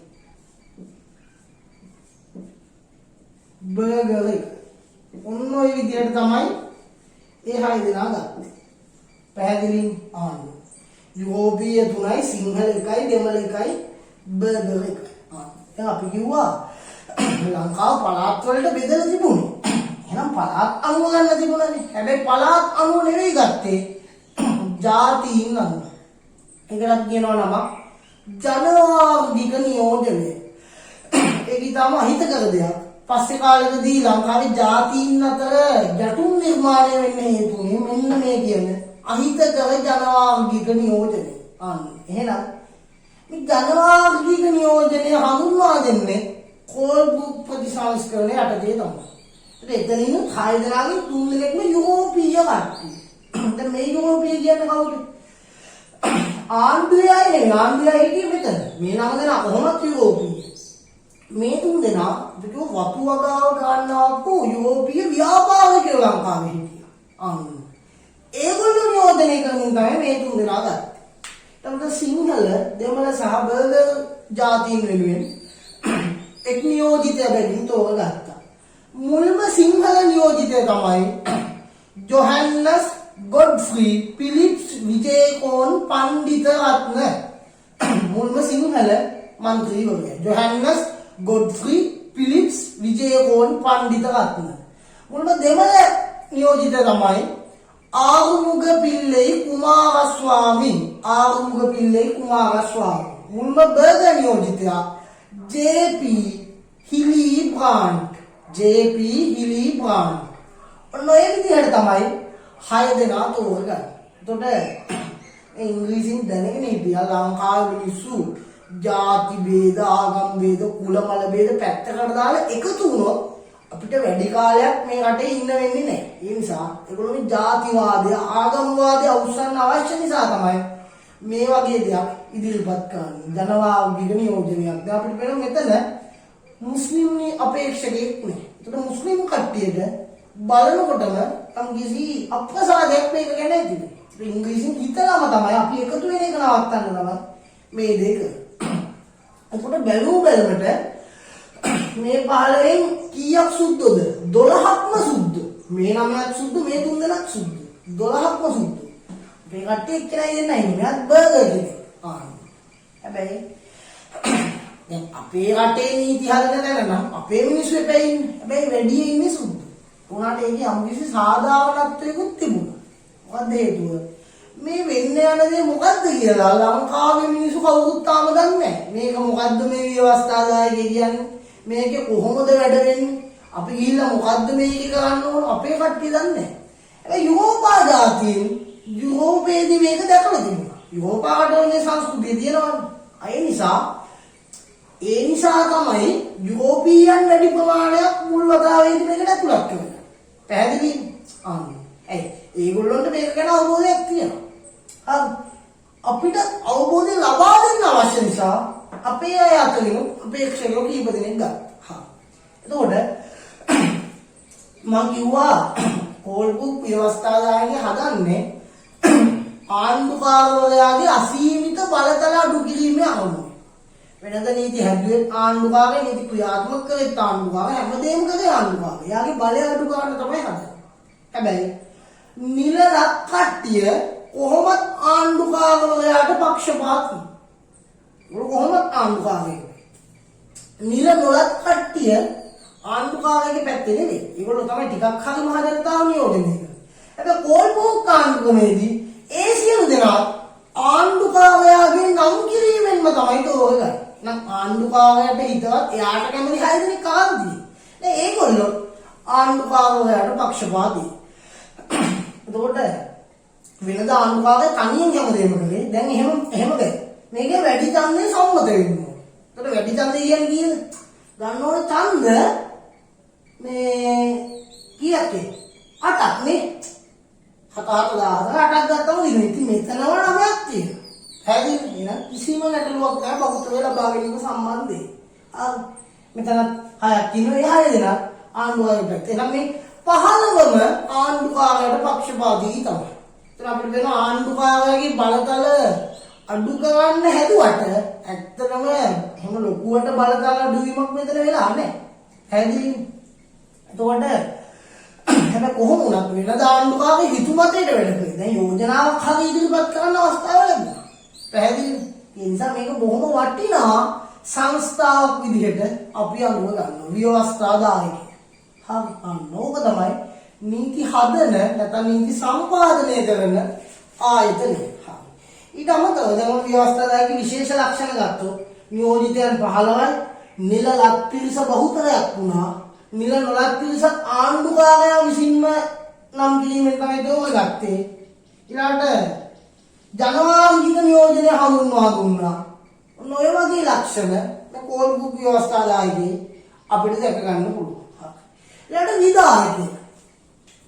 බර්ගර් 1. ඔන්න ඔය විදිහට තමයි ඒ 6 දෙනා ගත්තේ. පැහැදිලි ආන්න. යුරෝපීය 3යි, සිංහල 1යි, දෙමළ 1යි, බර්ගර් 1යි. දැන් අපි කිව්වා ලංකාව පළාත් වලට බෙදලා තිබුණේ. එහෙනම් පළාත් අනුව ගන්න තිබුණානේ. හැබැයි පළාත් අනුව නෙවෙයි ගත්තේ. ජාතීන් අනුව. ඒකට කියනවා නම ජනවාර්ගික නියෝජනය. ඒක ඊටම අහිතකර දෙයක්. පස්සේ කාලෙකදී ලංකාවේ ජාතීන් අතර ගැටුම් නිර්මාණය වෙන්න හේතු මෙන්න මේ කියන අහිතකර ජනවාර්ගික නියෝජනය. එහෙනම් මේ ජනවාර්ගික නියෝජනය හඳුන්වා දෙන්නේ කෝල් බුක් ප්‍රතිසංස්කරණය යටතේ තමයි. ඒත් එතනින් 6 දෙනාගේ 3 දෙනෙක්ම යුරෝපීය කට්ටිය. දැන් මේ යුරෝපීය කියන්නේ කවුද? ආණ්ඩුවේ අය නෙවෙයි. ආණ්ඩුවේ අය හිටියේ මෙතන. මේ 9 දෙනා කොහොමද යුරෝපීය? මේ 3 දෙනා විතර වතු වගාව ගන්නවපු යුරෝපීය ව්‍යාපාරිකයෝ ලංකාවේ හිටියා. ආණ්ඩුව. ඒගොල්ලෝ නියෝජනය කරමින් තමයි මේ 3 දෙනා ගත්තේ. එතකොට සිංහල, දෙමළ සහ බර්ගර් ජාතීන් වෙනුවෙන් එක් නියෝජිතය බැගින් තෝරගත්තා. මුල්ම සිංහල නියෝජිතය තමයි ජොහන්නස් ගොඩ්ෆ්‍රී පිලිප්ස් විජේකෝන් පණ්ඩිත රත්න. මුල්ම සිංහල මන්ත්‍රීවරයා ජොහන්නස් ගොඩ්ෆ්‍රී පිලිප්ස් විජේකෝන් පණ්ඩිත රත්න. මුල්ම දෙමළ නියෝජිතය තමයි ආරුමුග පිල්ලේ කුමාරස්වාමී. ආරුමුග පිල්ලේ කුමාරස්වාමී. මුල්ම බර්ගර් නියෝජිතයා ජේ.පී. හිලිබ්‍රාන්ඩ්. ජේ.පී. හිලිබ්‍රාන්ඩ්. ඔන්න ඔය විදිහට තමයි 6 දෙනා තෝරගන්නේ. එතකොට ඉංග්‍රීසියෙන් දැනගෙන හිටියා ලංකාවේ මිනිස්සු ಜಾති ભેද, ආගම් ભેද, කුල මල ભેද පැත්තකට දාලා එකතු වුණොත් අපිට වැඩි කාලයක් මේ රටේ ඉන්න වෙන්නේ නැහැ. ඒ නිසා ඒගොල්ලෝ මේ ಜಾතිවාදය, ආගම්වාදය අවසන් අවශ්‍ය නිසා තමයි මේ වගේ දෙයක් ඉදිරිපත් කරන්නේ. ජනවාර්ගික නියෝජනයක්. දැන් අපිට වෙන මෙතන මුස්ලිම් අපේක්ෂකෙක් නේ. ඒකට මුස්ලිම් කට්ටියට බලනකොටම කිසි අප්‍රසාදයක් මේක ගැන ඇතිනේ. ඒක ඉංග්‍රීසියෙන් හිතලාම තමයි අපි එකතු වෙන එක නවත්තන්න තමයි මේ දෙක. ඒකට බැලුමට මේ 15න් කීයක් සුද්ධද? 12ක්ම සුද්ධ. මේ 9ක් සුද්ධ, මේ 3 දෙනාක් සුද්ධ. 12ක්ම සුද්ධ. මේ කට්ටිය එක්කෙනා ඉන්නේ නැහැ. මෙයාත් බර්ගර් කෙනෙක්. හැබැයි දැන් අපේ රටේ නීති හදන තැන නම් අපේ මිනිස්සු එපැයි ඉන්නේ. හැබැයි වැඩි ඉන්නේ සුද්ධ. උනාට ඒකේ අමුකිසි සාධාරණත්වයකුත් තිබුණා. මොකද හේතුව? මේ වෙන්න යන දේ මොකද්ද කියලා ලංකාවේ මිනිස්සු කවුරුත් තාම දන්නේ නැහැ. මේක මොකද්ද මේ ව්‍යවස්ථාදායකය කියන්නේ? මේකේ කොහොමද වැඩ වෙන්නේ? අපි ගිහිල්ලා මොකද්ද මේක කරන්න ඕන? අපේ කට්ටිය දන්නේ නැහැ. හැබැයි යුරෝපා ජාතීන් යුරෝපයේදී මේක දැකලා තිබුණා. යුරෝපාවට වගේ සංස්කෘතිය තියෙනවානේ. ඒ නිසා තමයි යුරෝපීයන් වැඩි ප්‍රමාණයක් මුල් වතාවේදී මේකට ඇතුළත් වෙන්නේ. පැහැදිලිද? ඒගොල්ලොන්ට මේක ගැන අවබෝධයක් තියෙනවා. අපිට අවබෝධය ලබා දෙන්න අවශ්‍ය නිසා අපේ අය අතරින් අපේක්ෂකයෝ කීප දෙනෙක් ගත්තා. එතකොට මම කිව්වා කෝල් බුක් ව්‍යවස්ථාදායකය හදන්නේ ආණ්ඩුකාරවරයාගේ අසීමිත බලතල අඩු කිරීමේ අරමුණ. වෙනද නීති හැදුවෙත් ආණ්ඩුකාරය, නීති ක්‍රියාත්මක කරෙත් ආණ්ඩුකාරය, හැමදේම කරේ ආණ්ඩුකාරය. එයාගේ බලය අඩු කරන්න තමයි හදන්නේ. හැබැයි නිල රත් කට්ටිය කොහොමත් ආණ්ඩුකාරවරයාට පක්ෂපාතී. ඒක කොහොමත් ආණ්ඩුකාරයෙක්. නිල නොලත් කට්ටිය ආණ්ඩුකාරයෙක්ගේ පැත්තේ නෙවෙයි. ඒගොල්ලෝ තමයි ටිකක් හරි මහ ජනතාව නියෝජනය කරන්නේ. හැබැයි කෝල් බුක් ආණ්ඩුක්‍රමේදී ඒ සියලු දෙනා ආණ්ඩුකාරයාගේ නම් කිරීමෙන්ම තමයි තෝරගන්නේ. නම් ආණ්ඩුකාරයාට හිතවත් එයාට කැමති 6 දෙනෙක් කාන්දී. දැන් ඒගොල්ලෝ ආණ්ඩුකාරයාට පක්ෂපාතී. එතකොට වෙනද ආණ්ඩුකාරය තනියෙන් හැමදේම කරේ. දැන් එහෙම බෑ. මේකේ වැඩි ඡන්දේ සම්මත වෙන්න ඕනේ. එතකොට වැඩි ඡන්දේ කියන්නේ කීයද? ගන්න ඕනේ ඡන්ද මේ කීයක්? 8ක් නේ. 7,000 8ක් ගත්තම දිනුනේ. ඉතින් මෙතනම 9ක් තියෙනවා. හැදෙන්නේ නේද? කිසිම ගැටලුවක් නැහැ බෞද්ධ වේලා භාගණීක සම්බන්ධයෙන්. මෙතන 6ක් ඉන්නවා. ඒ 6 දෙනා ආණ්ඩුකාරයෙක් පැත්තේ. එහෙනම් මේ 15ම ආණ්ඩුකාරයට පක්ෂපාතී තමයි. ඒතර අපිට වෙන ආණ්ඩුකාරයාගේ බලතල අඩු කරන්න හැදුවට ඇත්තටම එහෙම ලොකුවට බලතල අඩුවීමක් මෙතන වෙලා නැහැ. හැදෙන්නේ. එතකොට හැබැයි කොහොම වුණත් වෙනද ආණ්ඩුකාරගේ හිතුමතේට වැඩ කරේ. දැන් යෝජනාවක් හරි ඉදිරිපත් කරන්න අවස්ථාව ලැබුණා. පැහැදිලිද? ඒ නිසා මේක බොහොම වටිනා සංස්ථාවක් විදිහට අපි අඳුර ගන්නවා. ව්‍යවස්ථාදායකය. හරි. අන්නෝක තමයි නීති හදන නැත්නම් නීති සම්පාදනය කරන ආයතනය. හරි. ඊට අමතරව දැන් ව්‍යවස්ථාදායක විශේෂ ලක්ෂණ ගත්තොත් නියෝජිතයන් 15යි, නිල ලත් පිරිස බහුතරයක් වුණා. නිල නොලත් පිරිස ආණ්ඩුකාරයා විසින්ම නම් කිරීමෙන් තමයි තෝරගත්තේ. ඊළඟට ජනවාර්ගික නියෝජනය හඳුන්වා දුන්නා. ඔන්න ඔය වගේ ලක්ෂණ මේ කෝල් බුක් ව්‍යවස්ථාදායකේ අපිට දැක ගන්න පුළුවන්. ඊළඟට විධායකය.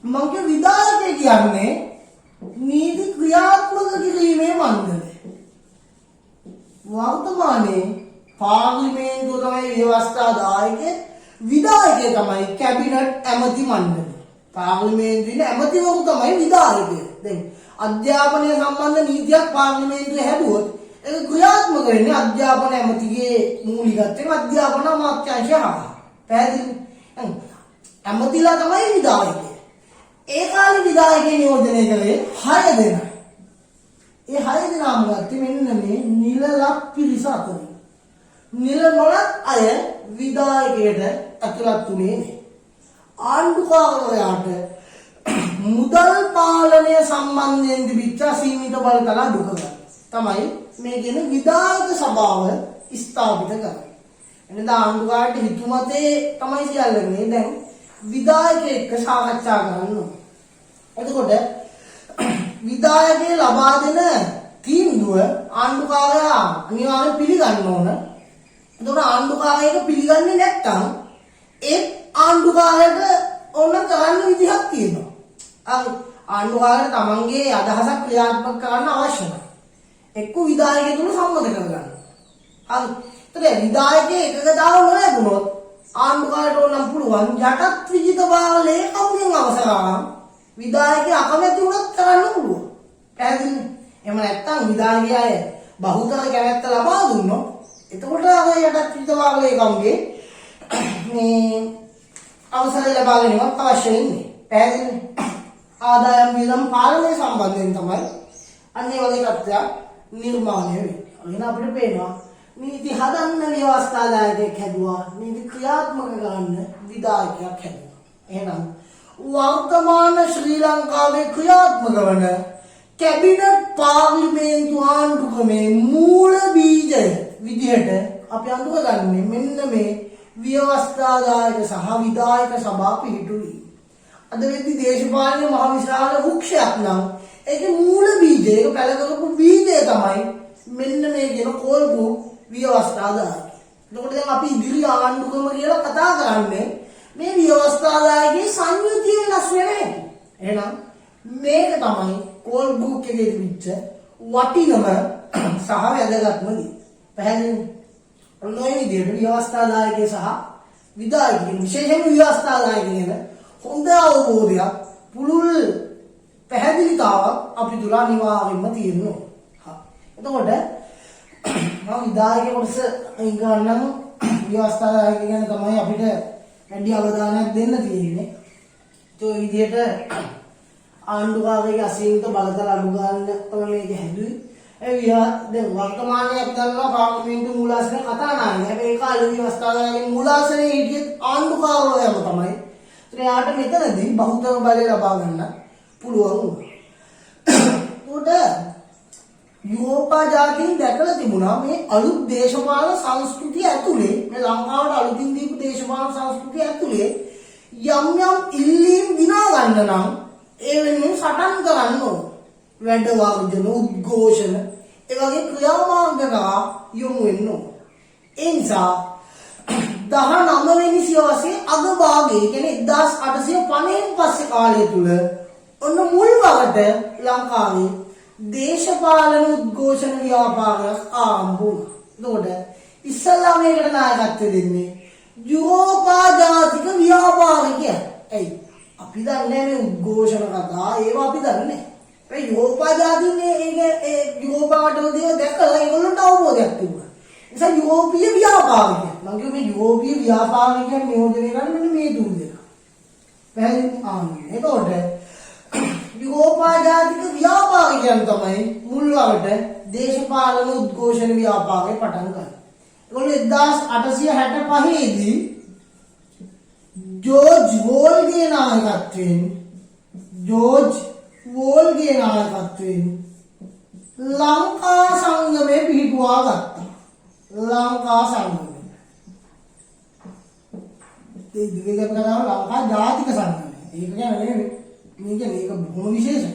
මම කිය විධායකය කියන්නේ නීති ක්‍රියාත්මක කිරීමේ මණ්ඩලය. වර්තමානයේ පාර්ලිමේන්තුව තමයි ව්‍යවස්ථාදායකය, විධායකය තමයි කැබිනට් ඇමති මණ්ඩලය. පාර්ලිමේන්තුවේ ඇමතිවරු තමයි විධායකය. දැන් අධ්‍යාපනය සම්බන්ධ නීතියක් පාර්ලිමේන්තුවේ හැදුවොත් ඒක ක්‍රියාත්මක වෙන්නේ අධ්‍යාපන ඇමතිගේ මූලිකත්වයෙන් අධ්‍යාපන අමාත්‍යාංශය හරහා. පැහැදිලිද? ඇමතිලා තමයි විධායකය. ඒ කාලේ විධායකය නියෝජනය කළේ 6 දෙනා. ඒ 6 දෙනාම ගත්තේ මෙන්න මේ නිලලක් පිරිස අතරින්. නිල නොලත් අය විධායකයට ඇතුළත් වුණේ නැහැ. ආණ්ඩුකාරයාට මුදල් පාලනය සම්බන්ධයෙන් තිබිච්ච සීමිත බලතල අඩු කරගන්න තමයි මේ කියන විධායක සභාව ස්ථාපිත කරන්නේ. එනද ආණ්ඩුකාරට හිතුමතේ තමයි සියල්ලනේ දැන් විධායකයෙක් එක්ක සාකච්ඡා කරන්න ඕනේ. එතකොට විධායකයේ ලබා දෙන තීන්දුව ආණ්ඩුකාරයා අනිවාර්යෙන් පිළිගන්න ඕන. එතකොට ආණ්ඩුකාරයෙක් පිළිගන්නේ නැත්නම් ඒ ආණ්ඩුකාරයට ඕන කරන්න විදිහක් තියෙනවා. ආණ්ඩුකාරයට තමන්ගේ අදහසක් ක්‍රියාත්මක කරන්න අවශ්‍ය නැහැ. එක්ක විධායකයෙකුට සම්මත කරගන්න. හරි. ඒතර විධායකයේ එකකතාව නොලැබුණොත් ආණ්ඩුකාරයට ඕනම් පුළුවන් යටත් විජිතභාව ලේකම්ගෙන් අවසර අරන් විධායකයා අකමැති වුණත් කරන්න පුළුවන්. පැහැදිලිද? එහෙම නැත්නම් විධායකයා බහුතර කැමැත්ත ලබා දුන්නොත් එතකොට අර යටත් විජිතභාව ලේකම්ගේ මේ අවසර ලබා ගැනීමක් අවශ්‍ය වෙන්නේ. පැහැදිලිද? ආදායම් වියදම් පාලනය සම්බන්ධයෙන් තමයි අන්නේ වගේ තත්ත්වයක් නිර්මාණය වෙන්නේ. එහෙනම් අපිට පේනවා නීති හදන්න ව්‍යවස්ථාදායකයෙක් හැදුවා, නීති ක්‍රියාත්මක කරන්න විධායකයෙක් හැදුවා. එහෙනම් වර්තමාන ශ්‍රී ලංකාවේ ක්‍රියාත්මක වන කැබිනට් පාර්ලිමේන්තු ආණ්ඩුක්‍රමේ මූල බීජය විදිහට අපි අඳුරගන්නේ මෙන්න මේ ව්‍යවස්ථාදායක සහ විධායක සභා පිහිටුවීම. අද වෙද්දි දේශපාලන මහ විශාල වෘක්ෂයක් නම් ඒකේ මූල බීජය, ඒක පැල කරපු බීජය තමයි මෙන්න මේ කියන කෝල්පු ව්‍යවස්ථාදායක. එතකොට දැන් අපි ඉදිරි ආණ්ඩුක්‍රම කියලා කතා කරන්නේ මේ ව්‍යවස්ථාදායකගේ සංයුතිය වෙනස් වෙන හැටි. එහෙනම් මේක තමයි කෝල්පු එකේ තිබිච්ච වටිනම සහ වැදගත්ම දේ. පැහැදිලිද? ඔන්න ඔය විදිහට ව්‍යවස්ථාදායකය සහ විධායකයන් විශේෂයෙන්ම ව්‍යවස්ථාදායකයන් හොඳ අවබෝධයක්, පුළුල් පැහැදිලිතාවක් අපි තුල අනිවාර්යයෙන්ම තියෙනවා. එතකොට මම විධායක කොටස ගන්නම් ව්‍යවස්ථාදායක ගැන තමයි අපිට වැඩි අවධානයක් දෙන්න තියෙන්නේ. ඒ විදිහට ආණ්ඩුකාරයේ අසීමිත බලතල අඩු ගන්න තමයි මේක හැදුවේ. දැන් වර්තමානයේ අපි දන්නවා පාර්ලිමේන්තු මූලාසන කතා නැහැ. හැබැයි ඒ කාලේ ව්‍යවස්ථාදායකගේ මූලාසනයේ හිටියේ ආණ්ඩුකාරවරයම තමයි. එයාට මෙතනදී බහුතර බලය ලබා ගන්න පුළුවන් වුණා. උඩ යුරෝපා ජාතීන් දැකලා තිබුණා මේ අලුත් දේශපාලන සංස්කෘතිය ඇතුලේ, මේ ලංකාවට අලුතින් දීපු දේශපාලන සංස්කෘතිය ඇතුලේ යම් යම් ඉල්ලීම් දිනා ගන්න නම් ඒ වෙනුවෙන් සටන් කරන්න ඕන. වැඩ වර්ජන, උද්ඝෝෂණ, ඒ වගේ ක්‍රියාමාර්ග කරා යොමු වෙන්න ඕන. ඒ නිසා 19 වෙනි සියවසේ අග භාගයේ කියන්නේ 1850 පස්සේ කාලය තුල ඔන්න මුල් වරට ලංකාවේ දේශපාලන උද්ඝෝෂණ ව්‍යාපාරයක් ආරම්භ වුණා. එතකොට ඉස්සල්ලා මේකට නායකත්වය දෙන්නේ යුරෝපා ජාතික ව්‍යාපාරිකයන්. එයි අපි දන්නේ මේ උද්ඝෝෂණ කතා ඒවා අපි දන්නේ. ඒ යුරෝපා ජාතින්නේ ඒ යුරෝපාවට දේව දැකලා ඒගොල්ලන්ට අවබෝධයක් තිබුණා. නිසා යුරෝපීය ව්‍යාපාරිකයන් මම කිව්වේ මේ යුරෝපීය ව්‍යාපාරිකයන් නියෝජනය කරන්නේ මෙන්න මේ තුන් දෙනා. පැහැදිලි ආන්නේ. එතකොට යුරෝපා ජාතික ව්‍යාපාරිකයන් තමයි මුල් වරට දේශපාලන උද්ඝෝෂණ ව්‍යාපාරය පටන් ගන්නේ. ඒගොල්ලෝ 1865 දී ජෝර්ජ් වෝල්ගේ නායකත්වයෙන් ලංකා සංගමය පිහිටුවා ගත්තා. ලංකා සංගමය. ඒ දිවිගත කරනවා ලංකා ජාතික සංගමය. ඒක කියන්නේ මේක බොහොම විශේෂයි.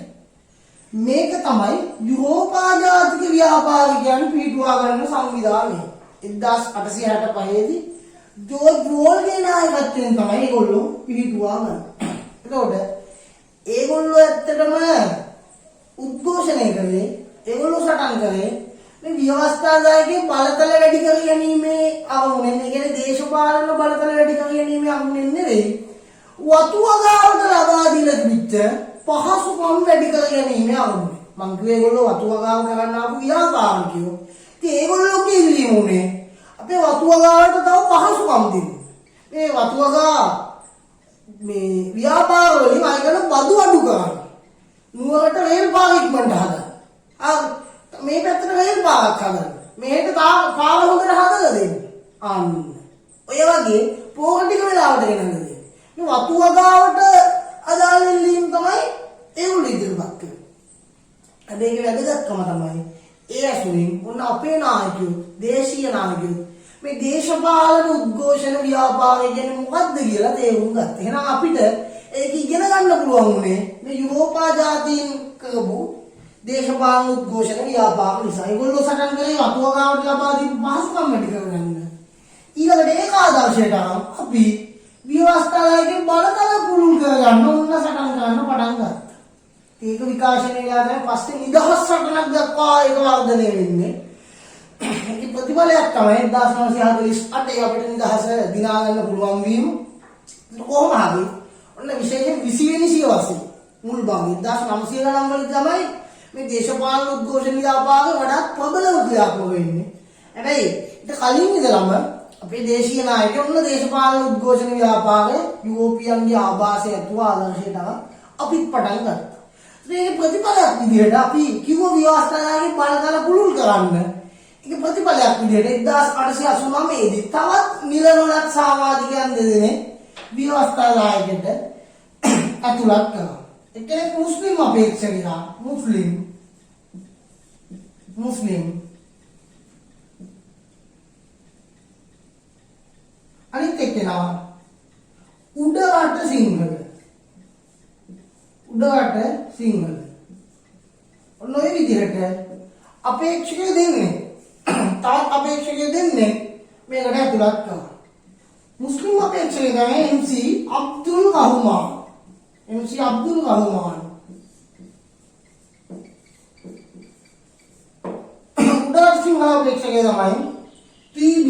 මේක තමයි යුරෝපා ජාතික ව්‍යාපාරිකයන් පිහිටුවා ගන්න සංවිධානය. 1865 දී ජෝර්ජ්ගේ නායකත්වයෙන් තමයි ඒගොල්ලෝ පිහිටුවා ගන්න. එතකොට ඒගොල්ලෝ ඇත්තටම උද්ඝෝෂණය කළේ ඒගොල්ලෝ සටන් කරේ මේ ව්‍යවස්ථාදායකගේ බලතල වැඩි කර ගැනීමේ අරමුණෙන්. ඒ කියන්නේ දේශපාලන බලතල වැඩි කර ගැනීමේ අරමුණෙන් නෙවෙයි. වතුවගාවට ලබා දීලා තිබිච්ච පහසුකම් වැඩි කර ගැනීමේ අරමුණෙන්. මං කිව්වේ ඒගොල්ලෝ වතුවගාව කරන්න ආපු ව්‍යාපාරිකයෝ. ඉතින් ඒගොල්ලෝගේ ඉල්ලීම උනේ අපේ වතුවගාවට තව පහසුකම් දෙන්න. මේ වතුවගා මේ ව්‍යාපාර වලින් අයගෙන බදු අඩු කරන්න. නුවරට රේල් පාර ඉක්මනට හදන්න. මේ පැත්තට රේල් පාරක් හදන්න. මෙහෙට පාර හොඳට හදලා දෙන්න. අන්න ඔය වගේ පොහොර ටික වෙලාවට ගෙනල්ලා දෙන්න. මේ වතුවගාවට අදාළ ඉල්ලීම් තමයි ඒගොල්ලෝ ඉදිරිපත් කරන්නේ. අද ඒක වැදගත්කම තමයි ඒ ඇසුරින් ඔන්න අපේ නායකයෝ දේශීය නායකයෝ මේ දේශපාලන උද්ඝෝෂණ ව්‍යාපාරය කියන්නේ මොකක්ද කියලා තේරුම් ගත්තා. එහෙනම් අපිට ඒක ඉගෙන ගන්න පුළුවන් උනේ මේ යුරෝපා ජාතීන් කරපු දේශපාලන උද්ඝෝෂණ ව්‍යාපාර නිසා. ඒගොල්ලෝ සටන් කරේ වතුවගාවට ලබා දීපු පහසුකම් වැඩි කරගන්න. ඊළඟට ඒක ආදර්ශයට අපි ව්‍යවස්ථාවේ බලතල පුළුල් කරගන්න ඕන සටන් කරන්න පටන් ගත්තා. ඒක විකාශනය වෙලා පස්සේ නිදහස් සටනක් දක්වා ඒක වර්ධනය වෙන්නේ. ඒක ප්‍රතිඵලයක් තමයි 1948 අපිට නිදහස දිනා ගන්න පුළුවන් වීම. කොහොම හරි ඔන්න විශේෂයෙන් 20 වෙනි සියවසේ මුල් භාගයේ 1900 ගණන් වල තමයි මේ දේශපාලන උද්ඝෝෂණ ව්‍යාපාරය වඩාත් ප්‍රබලව ක්‍රියාත්මක වෙන්නේ. හැබැයි ඊට කලින් ඉඳලම අපේ දේශීය නායකයෝ ඔන්න දේශපාලන උද්ඝෝෂණ ව්‍යාපාරය යුරෝපියන්ගේ ආభాසය ඇතුව ආදර්ශයට අපිත් පටන් ගත්තා. මේ ප්‍රතිඵලයක් විදිහට අපි කිව්ව ව්‍යවස්ථාවේ බලතල පුළුල් කරන්න. ඒක ප්‍රතිඵලයක් විදිහට 1889 දී තවත් නිලනොලක් සමාජිකයන් දෙදෙනෙක් ව්‍යවස්ථාදායකට ඇතුළත් කරා. ඒ කියන්නේ මුස්ලිම් අපේක්ෂකයා මුස්ලිම් අනිත් එක්කෙනා උඩරට සිංහල ඔන්න ඔය විදිහට අපේක්ෂකයෝ දෙන්නේ තවත් අපේක්ෂකයෝ දෙන්නේ මේකට ඇතුළත් කරනවා. මුස්ලිම් අපේක්ෂකයා තමයි MC අබ්දුල් රහ්මාන්. උඩරට සිංහල අපේක්ෂකයා තමයි PB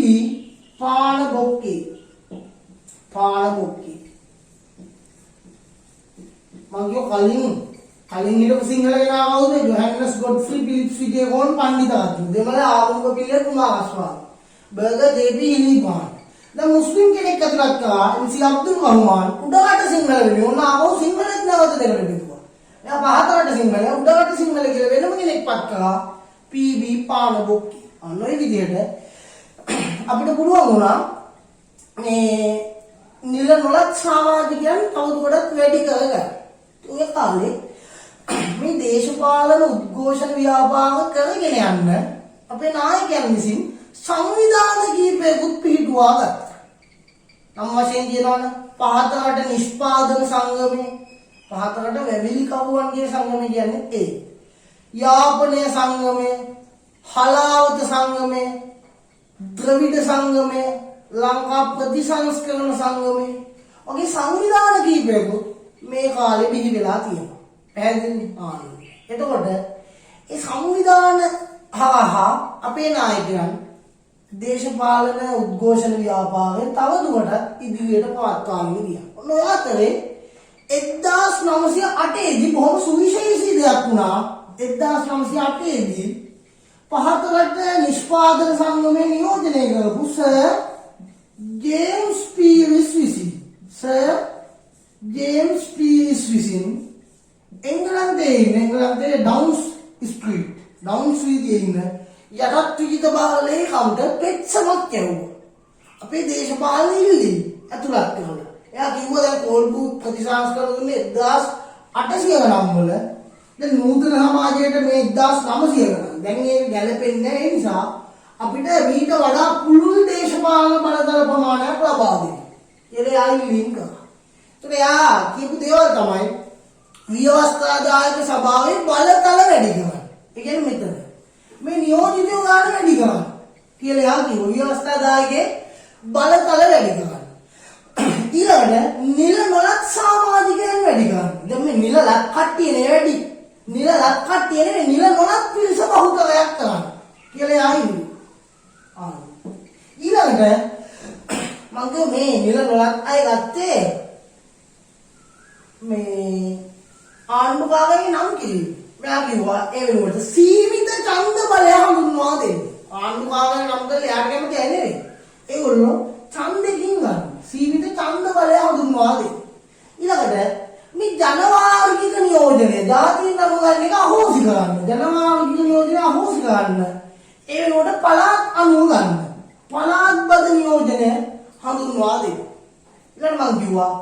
පානබොක්කේ. මංගිය කලින් හිටපු සිංහල කෙනා කවුද? ජොහන්ස් ගොඩ්ෆ්‍රී පිලිප්ස් විජේකෝන් පණ්ඩිතාත්තු. දෙමළ ආගමික පිළිවෙල කුමාරස්වාමි. Burger JP. හිලිපාන්. දැන් මුස්ලිම් කෙනෙක් ඇතුළත් කළා MC අබ්දුල් රහ්මාන් උඩරට සිංහල වෙන්නේ. ඕන ආවෝ සිංහලත් නැවත දෙකට බෙදුවා. එයා පහතරට සිංහල උඩරට සිංහල කියලා වෙනම කෙනෙක් පත් කළා PB පානබොක්කේ. අන්න ඔය විදිහට අපිට පුළුවන් වුණා මේ නිල නොලත් සමාජිකයන් තවදුරටත් වැඩි කරගන්න. ඔය කාලේ මේ දේශපාලන උද්ඝෝෂණ ව්‍යාපාර කරගෙන යන්න අපේ නායකයන් විසින් සංවිධාන කීපයකුත් පිහිටුවා ගත්තා. නම් වශයෙන් කියනවනම් පහතරට නිෂ්පාදන සංගමය, පහතරට වැවිලි කවුවන්ගේ සංගමය කියන්නේ ඒ. යාපනය සංගමය, හලාවත සංගමය, ද්‍රවිඩ සංගමය, ලංකා ප්‍රතිසංස්කරණ සංගමය වගේ සංවිධාන කීපයකුත් මේ කාලේ බිහි වෙලා තියෙනවා. පැහැදිලිද? එතකොට ඒ සංවිධාන හරහා අපේ නායකයන් දේශපාලන උද්ඝෝෂණ ව්‍යාපාරය තවදුරටත් ඉදිරියට පවත්වාගෙන ගියා. ඔන්න ඔය අතරේ 1908 දී බොහොම සුවිශේෂී දෙයක් වුණා. 1908 දී පහතරට නිෂ්පාදන සංගමය නියෝජනය කරපු සර් ජේම්ස් පීරිස් විසින් එංගලන්තයේ ඩවුන් ස්ට්‍රීට් ඉන්න යටත් විජිත බාලේ කවුද පෙත්සමක් කැවුවා. අපේ දේශපාලන ඉල්ලීම් ඇතුළත් කරලා. එයා කිව්වා දැන් කෝල්බු ප්‍රතිසංස්කරණ දුන්නේ 1800 ගණන් වල. දැන් නූතන සමාජයට මේ 1900 ගණන්. දැන් ඒක ගැලපෙන්නේ නැහැ. ඒ නිසා අපිට මීට වඩා පුළුල් දේශපාලන බලතල ප්‍රමාණයක් ලබා දෙන්න. කියලා ඉල්ලීම් කරා. ඒත් එයා කියපු දේවල් තමයි ව්‍යවස්ථාදායක සභාවේ බලතල වැඩි කරන්න. ඒ කියන්නේ මෙතන මේ නියෝජිතයෝ ගන්න වැඩි කරන්න කියලා යා කිව්වා. ව්‍යවස්ථාදායකේ බලතල වැඩි කරන්න. ඊළඟට නිල නොලත් සමාජිකයන් වැඩි කරන්න. දැන් මේ නිල ලක් කට්ටිය නේ වැඩි. නිල ලක් කට්ටිය නේ නිල නොලත් පිරිස බහුතරයක් කරන්න. කියලා ආයි. ඊළඟට මම මේ නිල නොලත් අය ගත්තේ මේ ආණ්ඩුකාරගේ නම් කිව්වේ. මෙයා කිව්වා ඒ වෙනුවට සීමිත ඡන්ද බලය හඳුන්වා දෙන්න. ආණ්ඩුකාරගේ නම් කරලා එයාට කැමති අය නෙවෙයි. ඒගොල්ලෝ ඡන්දකින් ගන්න. සීමිත ඡන්ද බලය හඳුන්වා දෙන්න. ඊළඟට මේ ජනවාර්ගික නියෝජනය ජාතිය නම් ගන්න එක අහෝසි කරන්න. ජනවාර්ගික නියෝජනය අහෝසි කරන්න. ඒ වෙනුවට පළාත් අනුව ගන්න. පළාත් බද නියෝජනය හඳුන්වා දෙන්න. ඊළඟට මම කිව්වා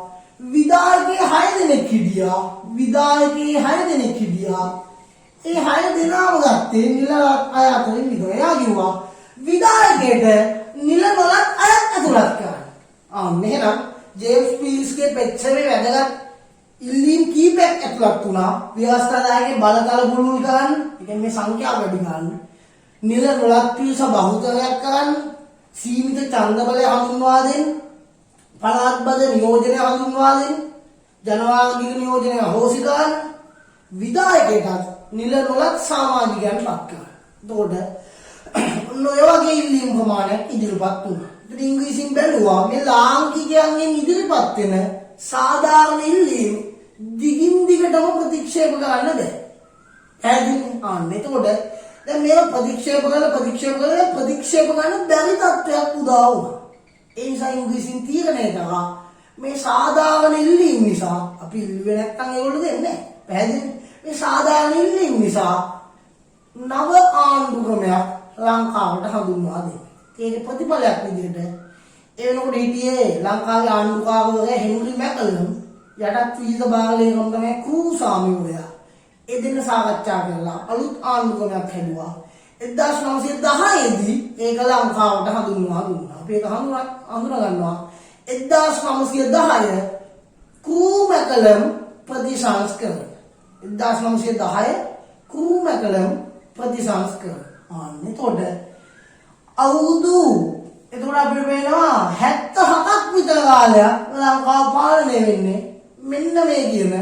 විධායකයේ 6 දෙනෙක් හිටියා. විධායකයේ 6 දෙනෙක් හිටියා. ඒ 6 දෙනාම ගත්තේ නිල අය අතරින් විතර. එයා කිව්වා විධායකයට නිල නොලත් අයත් ඇතුළත් කරන්න. මෙහෙනම් ජේම්ස් පීල්ස්ගේ පෙත්සමේ වැදගත් ඉල්ලීම් කීපයක් ඇතුළත් වුණා. ව්‍යවස්ථාදායකගේ බලතල පුළුල් කරන්න. ඒ කියන්නේ මේ සංඛ්‍යාව වැඩි කරන්න. නිල නොලත් පිරිස බහුතරයක් කරන්න. සීමිත ඡන්ද බලය හඳුන්වා දෙන්න. පළාත් බද නියෝජනය හඳුන්වා දෙන්න. ජනවාර්ගික නියෝජනය අහෝසි කරන්න. විධායකයට නිල නොලත් සමාජිකයන් පත් කරන්න. එතකොට ඔය වගේ ඉල්ලීම් ප්‍රමාණයක් ඉදිරිපත් වුණා. ඉතින් ඉංග්‍රීසියෙන් බැලුවා මේ ලාංකිකයන්ගෙන් ඉදිරිපත් වෙන සාධාරණ ඉල්ලීම් දිගින් දිගටම ප්‍රතික්ෂේප කරන්න බෑ. එතකොට දැන් මේක ප්‍රතික්ෂේප කරන බැරි තත්ත්වයක් උදා වුණා. ඒ නිසා ඉංග්‍රීසියෙන් තීරණය කළා මේ සාධාරණ ඉල්ලීම් නිසා අපි ඉල්ලුවේ නැත්නම් ඒගොල්ලෝ දෙන්නේ නැහැ. පැහැදිලිද? මේ සාධාරණ ඉල්ලීම් නිසා නව ආණ්ඩු ක්‍රමයක් ලංකාවට හඳුන්වා දෙන්න. ඒකේ ප්‍රතිඵලයක් විදිහට ඒ වෙනකොට හිටියේ ලංකාවේ ආණ්ඩුකාරවරයා හෙන්රි මැකලම් යටත් විජිත බාලේකම් තමයි ක්‍රූසාමිවරයා. ඒ දෙන්න සාකච්ඡා කරලා අලුත් ආණ්ඩු ක්‍රමයක් හැදුවා. 1910 දී ඒක ලංකාවට හඳුන්වා දුන්නා. අපි ඒක හඳුනා ගන්නවා 1910 ක්‍රූ මැකලම් ප්‍රතිසංස්කරණ. 1910 ක්‍රූ මැකලම් ප්‍රතිසංස්කරණ. එතකොට අවුරුදු එතකොට අපිට පේනවා 77ක් විතර කාලයක් ලංකාව පාලනය වෙන්නේ මෙන්න මේ කියන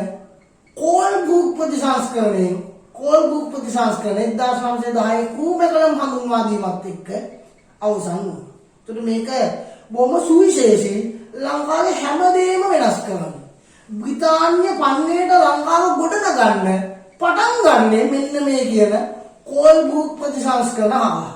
කෝල්බ්‍රූක් ප්‍රතිසංස්කරණයෙන්. කෝල්බ්‍රූක් ප්‍රතිසංස්කරණය 1910 ක්‍රූ මැකලම් හඳුන්වා දීමත් එක්ක අවසන් වුණා. එතකොට මේක බොහොම සුවිශේෂී. ලංකාවේ හැමදේම වෙනස් කරනවා. බ්‍රිතාන්‍ය පන්නේට ලංකාව ගොඩනගන්න පටන් ගන්නේ මෙන්න මේ කියන කෝල්බ්‍රූක් ප්‍රතිසංස්කරණ හරහා.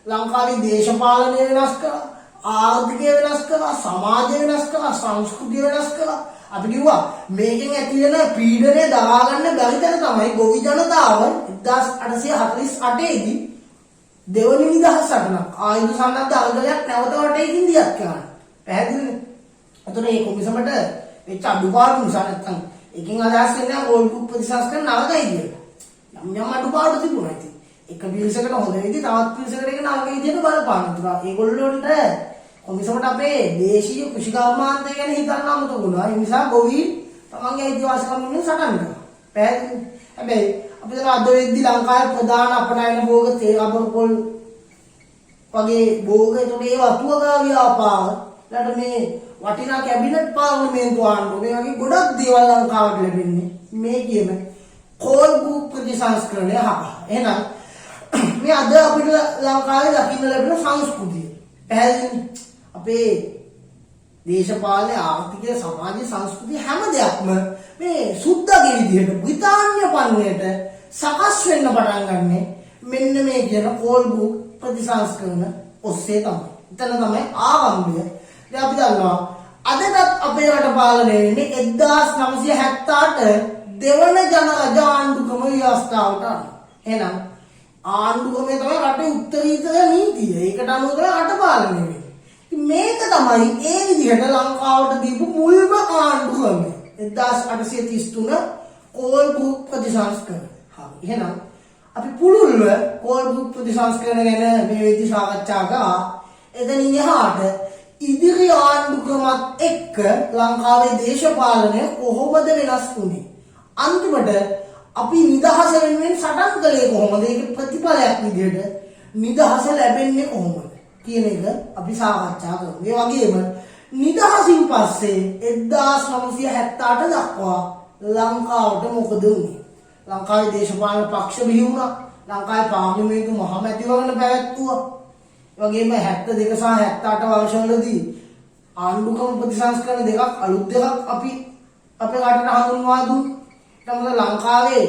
ලංකාවේ දේශපාලනය වෙනස් කරා, ආර්ථිකය වෙනස් කරා, සමාජය වෙනස් කරා, සංස්කෘතිය වෙනස් කරා. අපි කිව්වා මේකෙන් ඇති වෙන පීඩනය දරා ගන්න බැරි තැන තමයි ගොවි ජනතාව 1848 දී දෙවනි නිදහස් සටනක් ආයුධ සන්නද්ධ අල්ගලයක් නැවත වටේකින් දියත් කරනවා. පැහැදිලිද? එතකොට මේ කොමිසමට වෙච්ච අඩුපාඩු නිසා නැත්තම් එකකින් අදහස් වෙන්නේ කෝල්බ්‍රූක් ප්‍රතිසංස්කරණ නරකයි කියලා. යම් අඩුපාඩු තිබුණා ඉතින්. එක පිරිසකට හොඳ වෙද්දී තවත් පිරිසකට ඒක නරක විදිහට බලපාන තුරා. ඒගොල්ලොන්ට කොමිසමට අපේ දේශීය කෘෂිකර්මාන්තය ගැන හිතන්න අමතක වුණා. ඒ නිසා ගොවි තමන්ගේ අයිතිවාසිකම් වෙනුවෙන් සටන් කරා. පැහැදිලිද? හැබැයි අපි දැන් අද වෙද්දී ලංකාවේ ප්‍රධාන අපනයන භෝග තේ රබර් පොල් වගේ භෝග ඒතකොට ඒ වතුවගා ව්‍යාපාර ඊට මේ වටිනා කැබිනට් පාර්ලිමේන්තු ආණ්ඩුව මේ වගේ ගොඩක් දේවල් ලංකාවට ලැබෙන්නේ මේ කියන කෝල්බ්‍රූක් ප්‍රතිසංස්කරණය හරහා. එහෙනම් මේ අද අපිට ලංකාවේ දකින්න ලැබෙන සංස්කෘතිය පැහැදිලිද? අපේ දේශපාලන ආර්ථික සමාජ සංස්කෘතිය හැම දෙයක්ම මේ සුද්ධගේ විදිහට බ්‍රිතාන්‍ය පන්නයට සකස් වෙන්න පටන් ගන්නෙ මෙන්න මේ කියන කෝල්බ්‍රූක් ප්‍රතිසංස්කරණ ඔස්සේ තමයි. එතන තමයි ආරම්භය. දැන් අපි දන්නවා අදටත් අපේ රට පාලනය වෙන්නේ 1978 දෙවන ජන රජ ආණ්ඩුක්‍රම ව්‍යවස්ථාවට අනුව. එහෙනම් ආණ්ඩුක්‍රමය තමයි රටේ උත්තරීතර නීතිය. ඒකට අනුව තමයි රට පාලනය වෙන්නේ. මේක තමයි ඒ විදිහට ලංකාවට දීපු මුල්ම ආණ්ඩුක්‍රමය. 1833 කෝල්බ්‍රූක් ප්‍රතිසංස්කරණ. හරි. එහෙනම් අපි පුළුල්ව කෝල්බ්‍රූක් ප්‍රතිසංස්කරණ ගැන මේ වෙද්දී සාකච්ඡා කරා. එතනින් එහාට ඉදිරි ආණ්ඩුක්‍රමත් එක්ක ලංකාවේ දේශපාලනය කොහොමද වෙනස් වුනේ? අන්තිමට අපි නිදහස වෙනුවෙන් සටන් කළේ කොහොමද? ඒකේ ප්‍රතිඵලයක් විදිහට නිදහස ලැබෙන්නේ කොහොමද? කියන එක අපි සාකච්ඡා කරමු. ඒ වගේම නිදහසින් පස්සේ 1978 දක්වා ලංකාවට මොකද වුනේ? ලංකාවේ දේශපාලන පක්ෂ බිහි වුණා. ලංකාවේ පාර්ලිමේන්තු මහමැතිවරණ පැවැත්වුවා. ඒ වගේම 72 සහ 78 වර්ෂවලදී ආණ්ඩුක්‍රම ප්‍රතිසංස්කරණ දෙකක් අලුත් දෙකක් අපි අපේ රටට හඳුන්වා දුන්නා. ඊට ලංකාවේ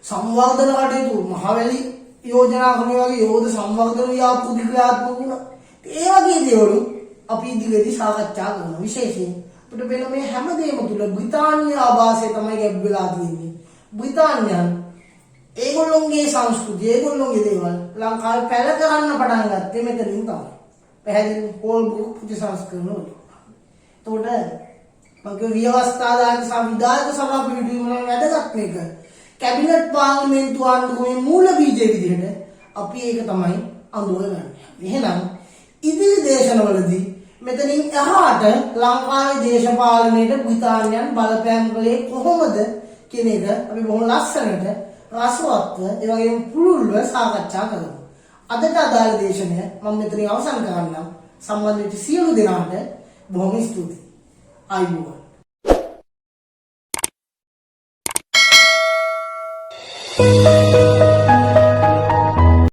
සංවර්ධන කටයුතු මහවැලි යෝජනා ක්‍රමයේ වගේ යෝධ සංවර්ධන ව්‍යාපෘති ක්‍රියාත්මක වුණා. ඒ වගේ දේවල් අපි ඉදිරියේදී සාකච්ඡා කරනවා. විශේෂයෙන් අපිට වෙන මේ හැමදේම තුල බ්‍රිතාන්‍ය ආభాසය තමයි ගැබ් වෙලා තියෙන්නේ. බ්‍රිතාන්‍යයන් ඒගොල්ලොන්ගේ සංස්කෘතිය ඒගොල්ලොන්ගේ දේවල් ලංකාවේ පැල කරන්න පටන් ගත්තේ මෙතනින් තමයි. පැහැදිලි පොල් බුක් ප්‍රතිසංස්කරණ වල. එතකොට මගේ ව්‍යවස්ථාදායක සංවිධායක සභාව පිළිබිඹු වන වැදගත් මේක. කැබිනට් පාර්ලිමේන්තු ආණ්ඩුවේ මූල බීජය විදිහට අපි ඒක තමයි අඳුරගන්නේ. එහෙනම් ඉදිරි දේශනවලදී මෙතනින් එහාට ලංකාවේ දේශපාලනයට බ්‍රිතාන්‍යයන් බලපෑම් කළේ කොහොමද කියන එක අපි බොහොම ලස්සනට රසවත්ව ඒ වගේම පුළුල්ව සාකච්ඡා කරමු. අදට අදාළ දේශනය මම මෙතනින් අවසන් කරන්නම්. සම්බන්ධ වෙච්ච සියලු දෙනාට බොහොම ස්තුතියි. ආයුබෝවන්.